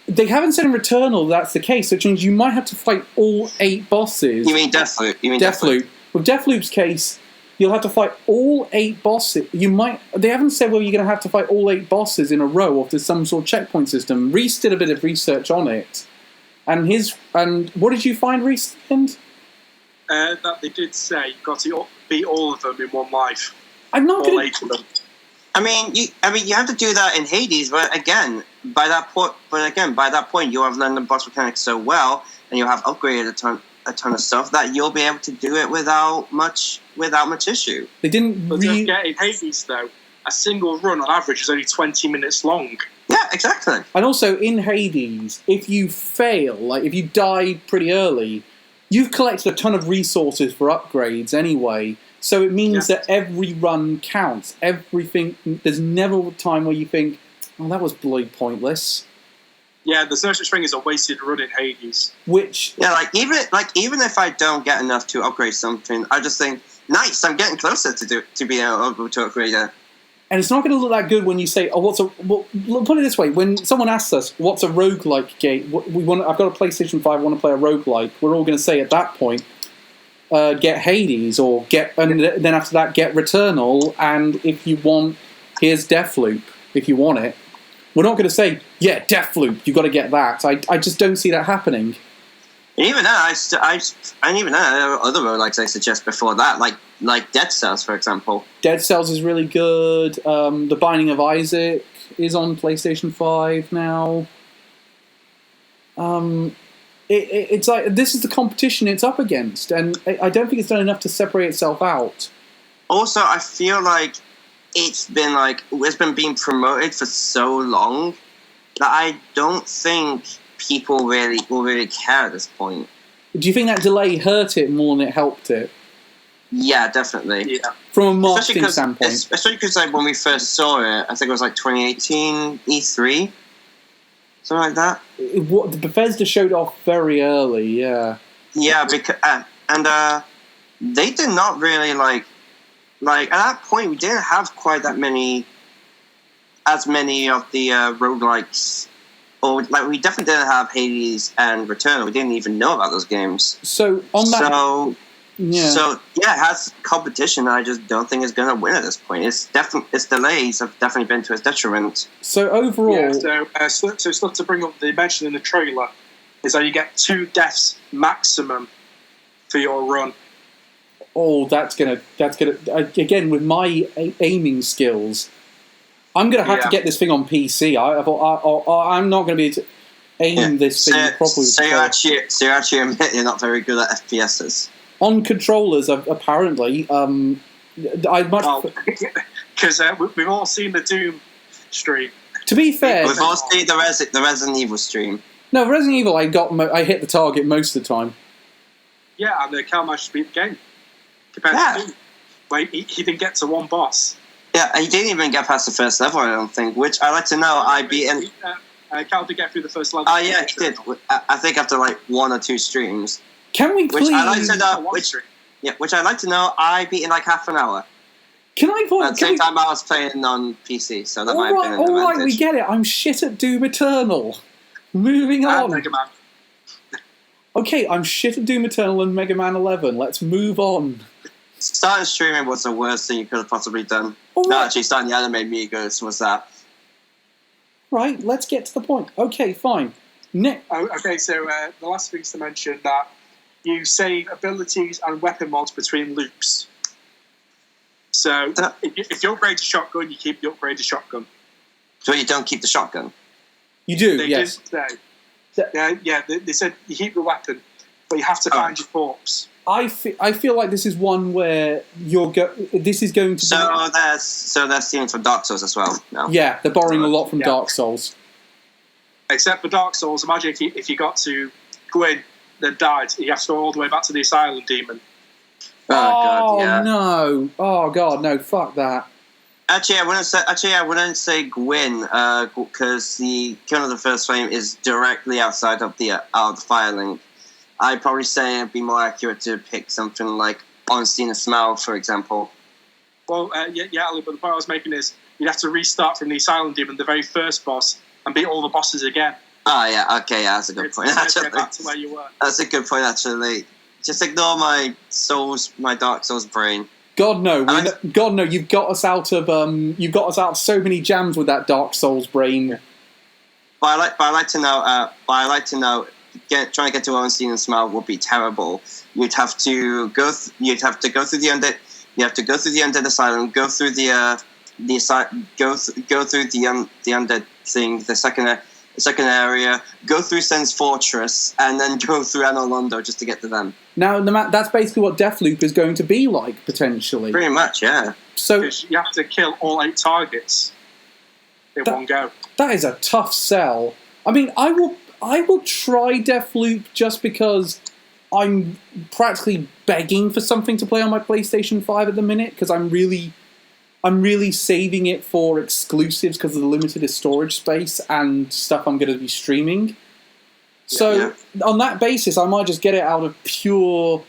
They haven't said in Returnal that's the case, which means you might have to fight all 8 bosses. You mean Deathloop? Deathloop. With Deathloop's case, you'll have to fight all 8 bosses. They haven't said whether you're going to have to fight all 8 bosses in a row or if there's some sort of checkpoint system. Reese did a bit of research on it. And what did you find, Reese? That they did say you've got to beat all of them in one life. I'm not going to... 8 of them. I mean, you have to do that in Hades, but again, by that point, you have learned the boss mechanics so well, and you have upgraded a ton of stuff that you'll be able to do it without much issue. They didn't. But don't forget, in Hades, though, a single run on average is only 20 minutes long. Yeah, exactly. And also in Hades, if you fail, like if you die pretty early, you've collected a ton of resources for upgrades anyway. So it means that every run counts. Everything. There's never a time where you think, "Oh, that was bloody pointless." Yeah, there's no such thing as a wasted run in Hades. Even if I don't get enough to upgrade something, I just think, nice, I'm getting closer to being able to upgrade it. And it's not going to look that good when you say, "Oh, put it this way: when someone asks us what's a roguelike game, I've got a PlayStation 5, I want to play a roguelike. We're all going to say at that point, get Hades, and then after that, get Returnal, and if you want, here's Deathloop. If you want it, we're not going to say, yeah, Deathloop. You've got to get that. I just don't see that happening. And even then, there are other roguelikes I suggest before that, like Dead Cells, for example. Dead Cells is really good. The Binding of Isaac is on PlayStation 5 now. It's like this is the competition it's up against, and I don't think it's done enough to separate itself out. Also, I feel like it's been being promoted for so long that I don't think people will really care at this point. Do you think that delay hurt it more than it helped it? Yeah, definitely. Yeah. From a marketing standpoint. Especially because when we first saw it, I think it was 2018 E3, something like that. The Bethesda showed off very early, yeah. Yeah, because they did not really like at that point we didn't have quite as many of the roguelikes. Or we definitely didn't have Hades and Returnal. We didn't even know about those games. So on that, it has competition. I just don't think it's going to win at this point. Its delays have definitely been to its detriment. So overall, so stuff to bring up. They mentioned in the trailer is that you get 2 deaths maximum for your run. Oh, that's gonna again with my aiming skills. I'm going to have to get this thing on PC. I'm not going to be able to aim this thing properly. So you're actually admit you're not very good at FPSs? On controllers, apparently. Because we've all seen the Doom stream. To be fair... We've all seen the Resident Evil stream. No, Resident Evil, I hit the target most of the time. Yeah, and the Cal managed to beat the game. Compared to Doom, where he didn't get to one boss. Yeah, he didn't even get past the first level, I don't think, which I like to know. Cal did get through the first level. Oh, yeah, he did. I think after, 1 or 2 streams. Can we please... Which I like to know, which I like to know, I beat in half an hour. Can I play... At the same time I was playing on PC, so that might have been an advantage. Alright, we get it. I'm shit at Doom Eternal. Moving on. Mega Man. Okay, I'm shit at Doom Eternal and Mega Man 11. Let's move on. Starting streaming was the worst thing you could have possibly done. Right. No, actually, starting the Anime Amigos was that. Right, let's get to the point. Okay, fine. Okay, so the last things to mention that you save abilities and weapon mods between loops. So if you upgrade to shotgun, you keep the upgraded shotgun. So you don't keep the shotgun? You do, they yes. did say. They said you keep the weapon, but you have to find your corpse. I feel like this is one where this is going to be... So they're stealing from Dark Souls as well, no? Yeah, they're borrowing a lot from Dark Souls. Except for Dark Souls, imagine if you got to Gwyn, then died, you have to go all the way back to the Asylum Demon. Oh, God, yeah. No. Oh, God, no, fuck that. Actually, I wouldn't say Gwyn, because the Killing of the First Flame is directly outside of the fire link. I'd probably say it'd be more accurate to pick something like Unseen Smell, for example. Well, yeah, Ali, but the point I was making is you'd have to restart from the Asylum Demon, the very first boss, and beat all the bosses again. Oh, yeah, okay, yeah, that's a good point, actually. Get back to where you were. That's a good point, actually. Just ignore my Dark Souls brain. God no, you've got us out of so many jams with that Dark Souls brain. But I like to know. Trying to get to Unseen Smell would be terrible. You'd have to go through the undead. You have to go through the undead asylum. Go through the undead thing. The second area. Go through Sen's Fortress, and then go through Anolondo just to get to them. Now, that's basically what Deathloop is going to be like, potentially. Pretty much, yeah. So you have to kill all 8 targets in one go. That is a tough sell. I mean, I will try Deathloop just because I'm practically begging for something to play on my PlayStation 5 at the minute, because I'm really saving it for exclusives because of the limited storage space and stuff I'm going to be streaming. So on that basis, I might just get it out of pure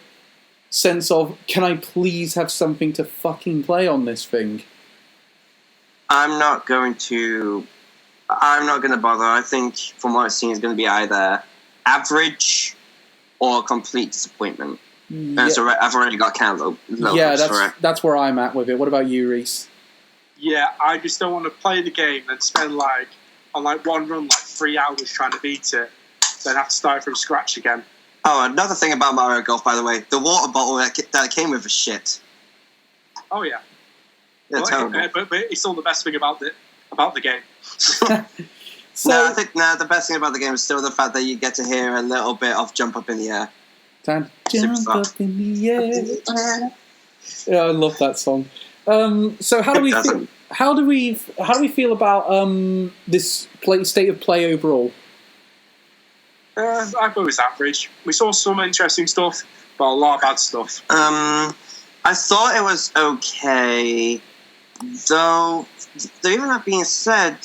sense of, can I please have something to fucking play on this thing? I'm not going to bother. I think from what I've seen, it's going to be either average or complete disappointment. Yeah. So I've already got kind of low hopes for it. That's where I'm at with it. What about you, Reese? Yeah, I just don't want to play the game and spend on one run 3 hours trying to beat it, then have to start from scratch again. Oh, another thing about Mario Golf, by the way, the water bottle that came with was shit. Oh yeah, terrible. But it's still the best thing about the game. I think the best thing about the game is still the fact that you get to hear a little bit of jump up in the air. Time to jump up in the air. Yeah, I love that song. So how do we feel about this state of play overall? I thought it was average. We saw some interesting stuff, but a lot of bad stuff. I thought it was okay, though. Even that being said,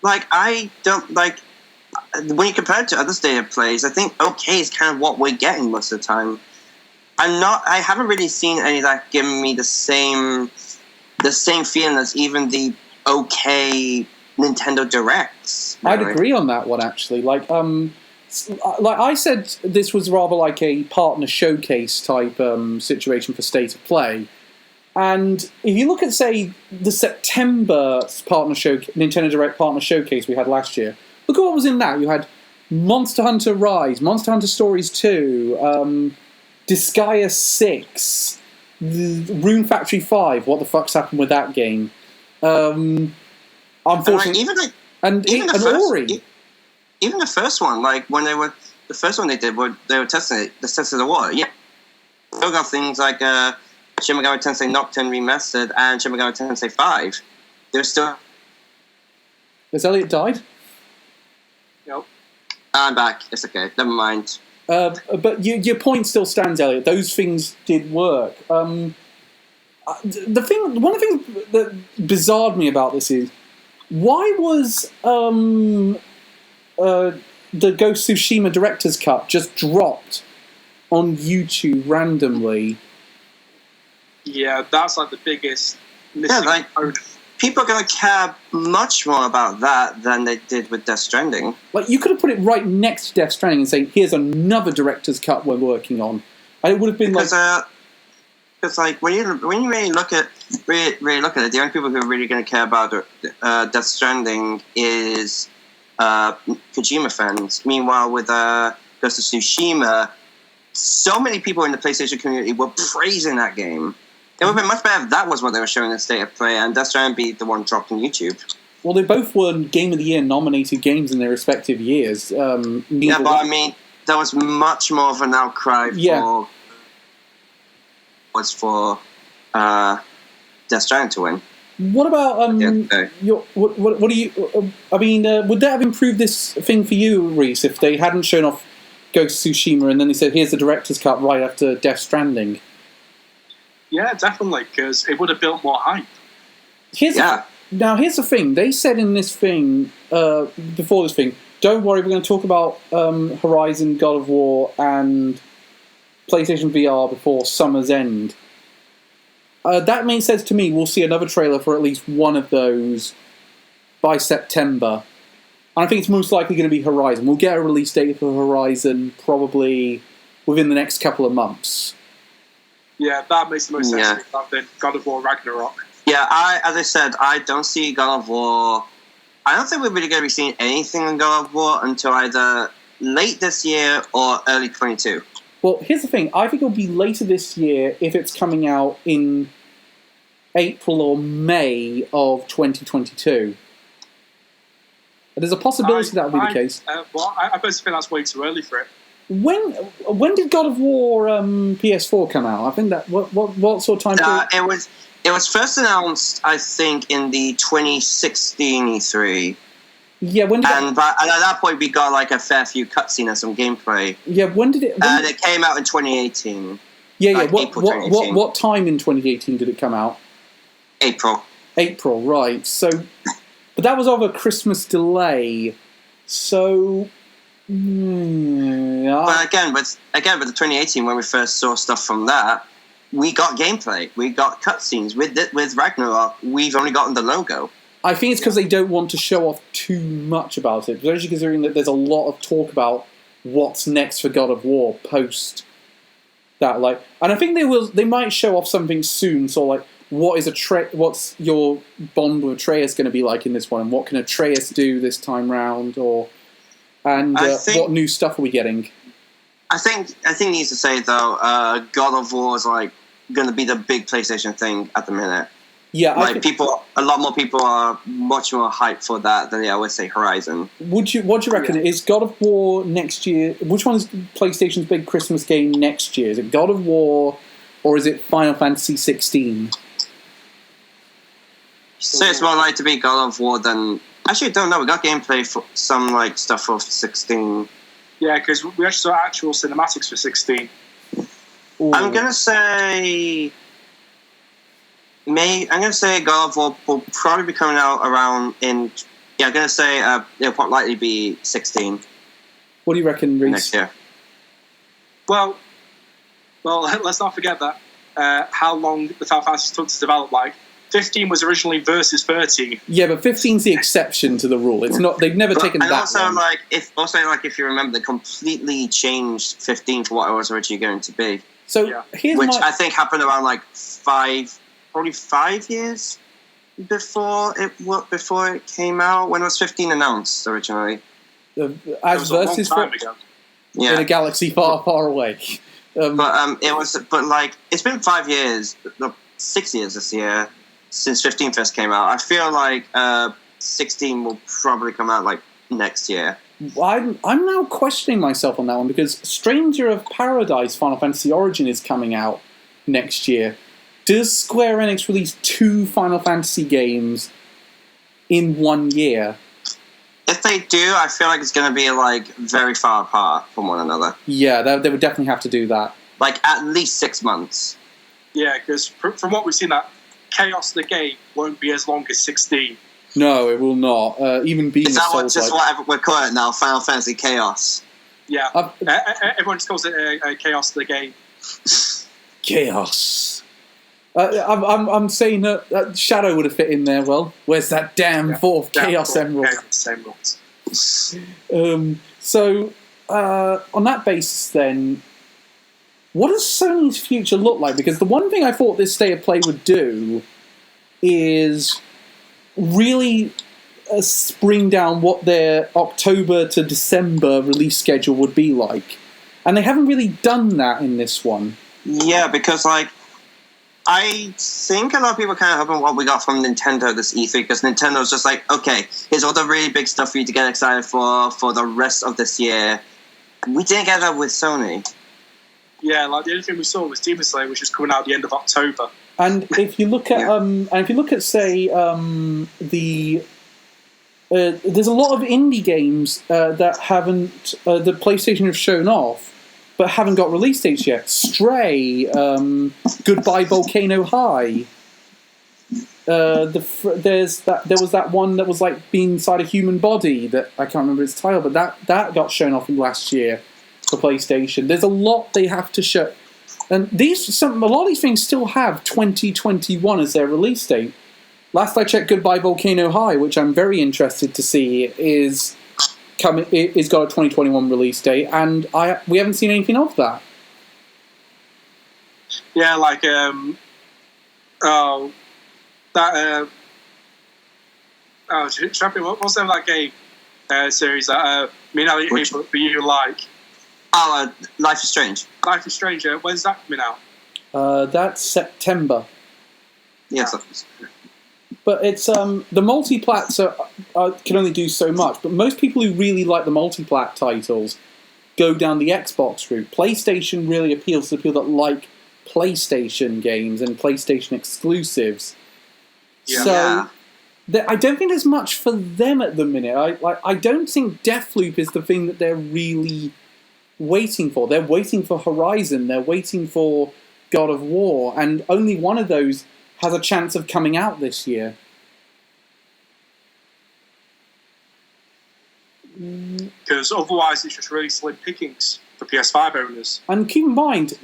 I don't when you compare it to other state of plays. I think okay is kind of what we're getting most of the time. I haven't really seen any that give me the same feeling as even the okay Nintendo Directs. I'd agree on that one, actually. Like I said, this was rather like a partner showcase type situation for State of Play. And if you look at, say, the September Nintendo Direct partner showcase we had last year, look at what was in that. You had Monster Hunter Rise, Monster Hunter Stories 2, Disgaea 6, Rune Factory 5, what the fuck's happened with that game? Unfortunately, and Ori. Even the first one, like when the first one they did, they were testing it, the Sense of the Water. Yeah, still got things like Shin Megami Tensei Nocturne Remastered and Shin Megami Tensei 5. They're still. Has Elliot died? Nope. I'm back. It's okay. Never mind. But your point still stands, Elliot. Those things did work. One of the things that bizarred me about this is, why was the Ghost of Tsushima director's cut just dropped on YouTube randomly? Yeah, that's like the biggest missing component. People are going to care much more about that than they did with Death Stranding. Like, you could have put it right next to Death Stranding and say, here's another director's cut we're working on. And it would have been because like when you really look at it, the only people who are really going to care about Death Stranding is Kojima fans. Meanwhile, with Ghost of Tsushima, so many people in the PlayStation community were praising that game. It would have been much better if that was what they were showing in State of Play, and Death Stranding be the one dropped on YouTube. Well, they both were Game of the Year nominated games in their respective years. I mean, there was much more of an outcry for Death Stranding to win. What about what do you? I mean, would that have improved this thing for you, Reese, if they hadn't shown off Ghost of Tsushima and then they said, "Here's the director's cut" right after Death Stranding? Yeah, definitely, because it would have built more hype. Now, here's the thing. They said in this thing, before this thing, don't worry, we're going to talk about Horizon, God of War, and PlayStation VR before summer's end. That means says to me we'll see another trailer for at least one of those by September. And I think it's most likely going to be Horizon. We'll get a release date for Horizon probably within the next couple of months. Yeah, that makes the most sense than God of War Ragnarok. Yeah, as I said, I don't see God of War. I don't think we're really going to be seeing anything in God of War until either late this year or early 22. Well, here's the thing. I think it'll be later this year if it's coming out in April or May of 2022. There's a possibility that will be the case. I personally think that's way too early for it. When did God of War PS4 come out? I think that what sort of time? It was first announced, I think, in the 2016 E3. Yeah, and at that point we got like a fair few cutscenes and some gameplay. Yeah, when did it? And it came out in 2018. Yeah, like what time in 2018 did it come out? April, right? So, but that was over a Christmas delay. So. But again, with the 2018, when we first saw stuff from that, we got gameplay, we got cutscenes. With Ragnarok, we've only gotten the logo. I think it's because they don't want to show off too much about it, especially considering that there's a lot of talk about what's next for God of War post that. And I think they might show off something soon. So what's your bond with Atreus going to be like in this one, and what can Atreus do this time round, what new stuff are we getting? I think it needs to say though, God of War is like going to be the big PlayStation thing at the minute. Yeah, a lot more people are much more hyped for that than I would say Horizon. What do you reckon? Is God of War next year? Which one is PlayStation's big Christmas game next year? Is it God of War or is it Final Fantasy 16? So it's more likely to be God of War than. Actually, I don't know. We got gameplay for some stuff for 16. Yeah, because we actually saw actual cinematics for 16. Ooh. I'm gonna say God of War will probably be coming out around in. Yeah, I'm gonna say it'll probably likely be 16. What do you reckon, Reese? Next year. Well, let's not forget that how long the Final Fantasy took to develop. 15 was originally versus 13. Yeah, but 15's the exception to the rule. It's not. They've never taken that. And also, long. If you remember, they completely changed 15 for what it was originally going to be. So I think happened around 5 years before it came out. When was 15 announced originally? As versus a long time ago. In a galaxy far, far away. It's been 5 years, 6 years this year since 15 first came out. I feel like 16 will probably come out like next year. I'm now questioning myself on that one because Stranger of Paradise Final Fantasy Origin is coming out next year. Does Square Enix release 2 Final Fantasy games in 1 year? If they do, I feel like it's going to be like very far apart from one another. Yeah, they would definitely have to do that. Like at least 6 months. Yeah, because from what we've seen, that Chaos the game won't be as long as 16. No, it will not. Even being is that just what we're calling it now? Final Fantasy Chaos. Yeah, everyone just calls it Chaos the game. Chaos. I'm saying that Shadow would have fit in there well. Where's that damn fourth Chaos Emerald? So, on that basis then, what does Sony's future look like? Because the one thing I thought this State of Play would do is really spring down what their October to December release schedule would be like. And they haven't really done that in this one. Yeah, because like I think a lot of people kind of hoping what we got from Nintendo this E3, because Nintendo's just like, okay, here's all the really big stuff for you to get excited for the rest of this year. We didn't get that with Sony. Yeah, like the only thing we saw was Demon Slayer, which was coming out at the end of October. And if you look at, say, there's a lot of indie games that haven't the PlayStation have shown off, but haven't got release dates yet. Stray, Goodbye Volcano High. There was that one that was like being inside a human body that I can't remember its title, but that got shown off last year for PlayStation. There's a lot they have to show, and a lot of these things still have 2021 as their release date. Last I checked, Goodbye Volcano High, which I'm very interested to see, is coming. It's got a 2021 release date, and we haven't seen anything of that. Yeah, like what's that game series that you like? Life is Strange. Life is Strange. When's that coming out? That's September. Yes. But it's the multiplats can only do so much. But most people who really like the multiplat titles go down the Xbox route. PlayStation really appeals to people that like PlayStation games and PlayStation exclusives. Yeah. So I don't think there's much for them at the minute. I don't think Deathloop is the thing that they're really waiting for. They're waiting for Horizon. They're waiting for God of War, and only one of those has a chance of coming out this year. Because otherwise it's just really slim pickings for PS5 owners. And keep in mind,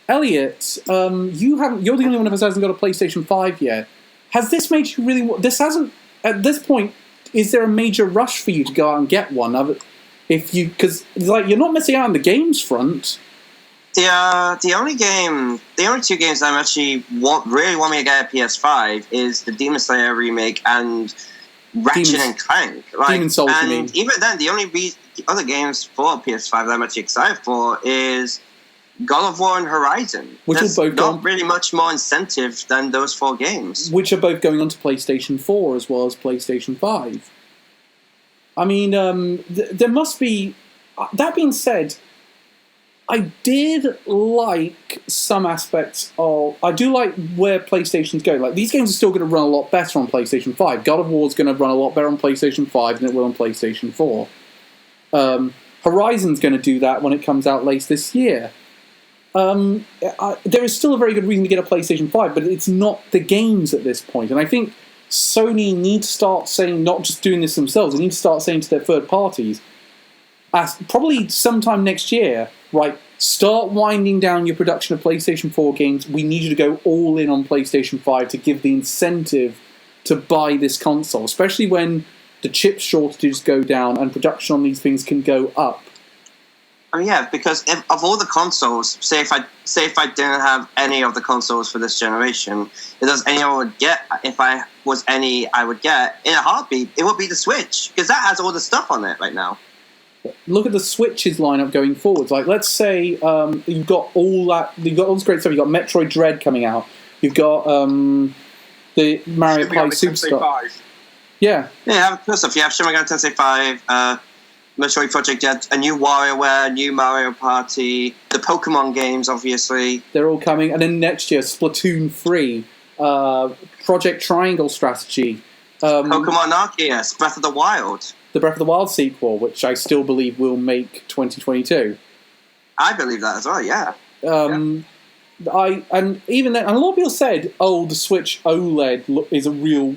Elliot, you're the only one of us who hasn't got a PlayStation 5 yet. Has this made you really... This hasn't... At this point, is there a major rush for you to go out and get one? Because you're not missing out on the games front. The only two games I'm actually really want me to get a PS5 is the Demon Slayer remake and Ratchet and Clank. Demon Souls, and you mean? Even then, the other games for PS5 that I'm actually excited for is God of War and Horizon. Which There's will both not really much more incentive than those 4 games. Which are both going on to PlayStation 4 as well as PlayStation 5. I mean, there must be... That being said, I did like some aspects of... I do like where PlayStation's going. Like, these games are still going to run a lot better on PlayStation 5. God of War is going to run a lot better on PlayStation 5 than it will on PlayStation 4. Horizon's going to do that when it comes out late this year. There is still a very good reason to get a PlayStation 5, but it's not the games at this point. And I think Sony need to start saying, not just doing this themselves, they need to start saying to their third parties, probably sometime next year, right, start winding down your production of PlayStation 4 games. We need you to go all in on PlayStation 5 to give the incentive to buy this console, especially when the chip shortages go down and production on these things can go up. Oh yeah, because of all the consoles, say if I didn't have any of the consoles for this generation, if there's any I would get, if I was any I would get in a heartbeat, it would be the Switch, because that has all the stuff on it right now. Look at the Switch's lineup going forwards. Like, let's say you've got all this great stuff. You've got Metroid Dread coming out. You've got The Mario Party Superstar. 5. Yeah. Yeah, of course. If you have Shin Megami Tensei 5, Metroid Project Jet, a new WarioWare, new Mario Party, the Pokemon games, obviously. They're all coming. And then next year, Splatoon 3, Project Triangle Strategy. Pokemon Arceus, Breath of the Wild. The Breath of the Wild sequel, which I still believe will make 2022. I believe that as well, yeah. And even then, and a lot of people said, "Oh, the Switch OLED is a real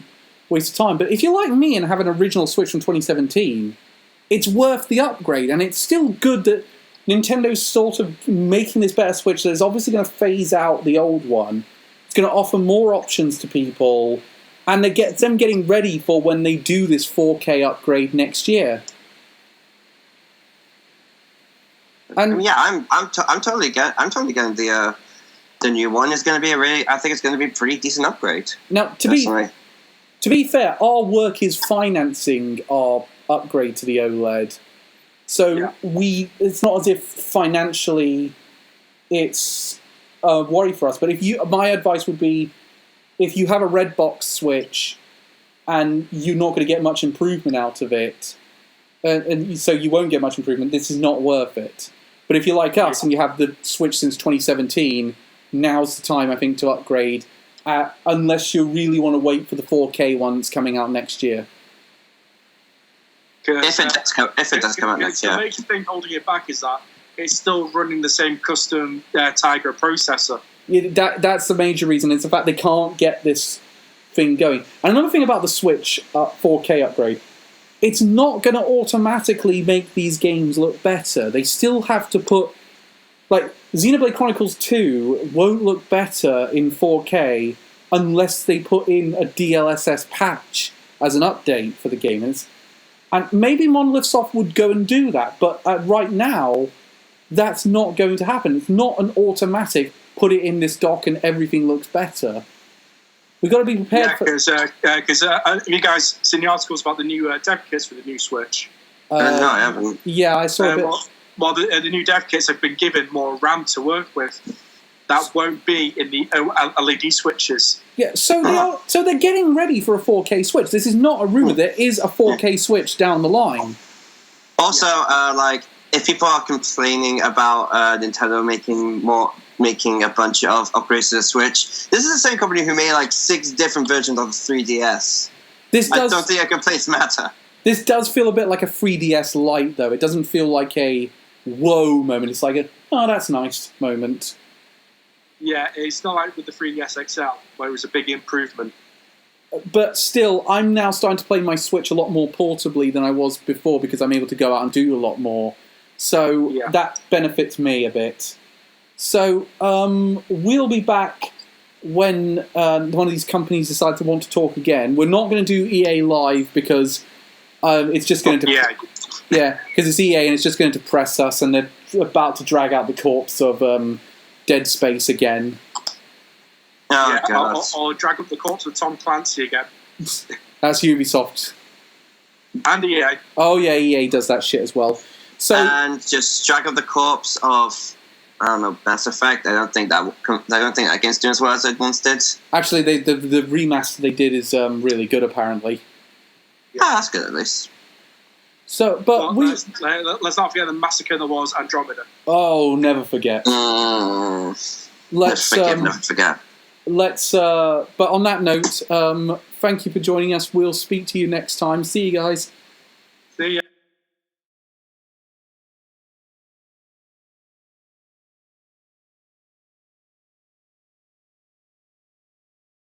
waste of time." But if you're like me and have an original Switch from 2017, it's worth the upgrade, and it's still good that Nintendo's sort of making this better Switch. That's obviously going to phase out the old one. It's going to offer more options to people, and it gets them getting ready for when they do this 4K upgrade next year. And yeah, I'm totally getting the new one. Is going to be I think it's going to be a pretty decent upgrade. Now, to be fair, our work is financing our upgrade to the OLED, so it's not as if financially it's a worry for us. But my advice would be, if you have a red box Switch and you're not going to get much improvement out of it, and so you won't get much improvement, this is not worth it. But if you're like us and you have the Switch since 2017, now's the time, I think, to upgrade, unless you really want to wait for the 4K one that's coming out next year. If it does come out next year. The major thing holding it back is that it's still running the same custom Tiger processor. Yeah, that's the major reason. It's the fact they can't get this thing going. And another thing about the Switch 4K upgrade, it's not going to automatically make these games look better. They still have to put... Like, Xenoblade Chronicles 2 won't look better in 4K unless they put in a DLSS patch as an update for the game. And maybe Monolith Soft would go and do that, but right now, that's not going to happen. It's not an automatic, put it in this dock and everything looks better. We've got to be prepared for... Because have you guys seen the articles about the new dev kits for the new Switch? No, I haven't. Yeah, I saw a bit... Well, the new dev kits have been given more RAM to work with. That won't be in the LED switches. Yeah, so they're getting ready for a 4K Switch. This is not a rumour. There is a 4K Switch down the line. Also, if people are complaining about Nintendo making a bunch of upgrades to the Switch, this is the same company who made like 6 different versions of the 3DS. I don't think a complaints matter. This does feel a bit like a 3DS Lite, though. It doesn't feel like a whoa moment. It's like a, oh, that's nice moment. Yeah, it's not like with the 3DS XL, where it was a big improvement. But still, I'm now starting to play my Switch a lot more portably than I was before because I'm able to go out and do a lot more. So that benefits me a bit. So we'll be back when one of these companies decide to want to talk again. We're not going to do EA Live because it's just going to... because it's EA and it's just going to depress us, and they're about to drag out the corpse of Dead Space again. Or drag up the corpse of Tom Clancy again. That's Ubisoft. And EA. Oh yeah, EA does that shit as well. So, and just drag up the corpse of, I don't know, Mass Effect. I don't think that game's doing as well as it once did. Actually, the remaster they did is really good, apparently. Yeah, that's good at least. So, but let's not forget the Massacre that was Andromeda. Oh, never forget. Let's never forget. But on that note, thank you for joining us. We'll speak to you next time. See you guys.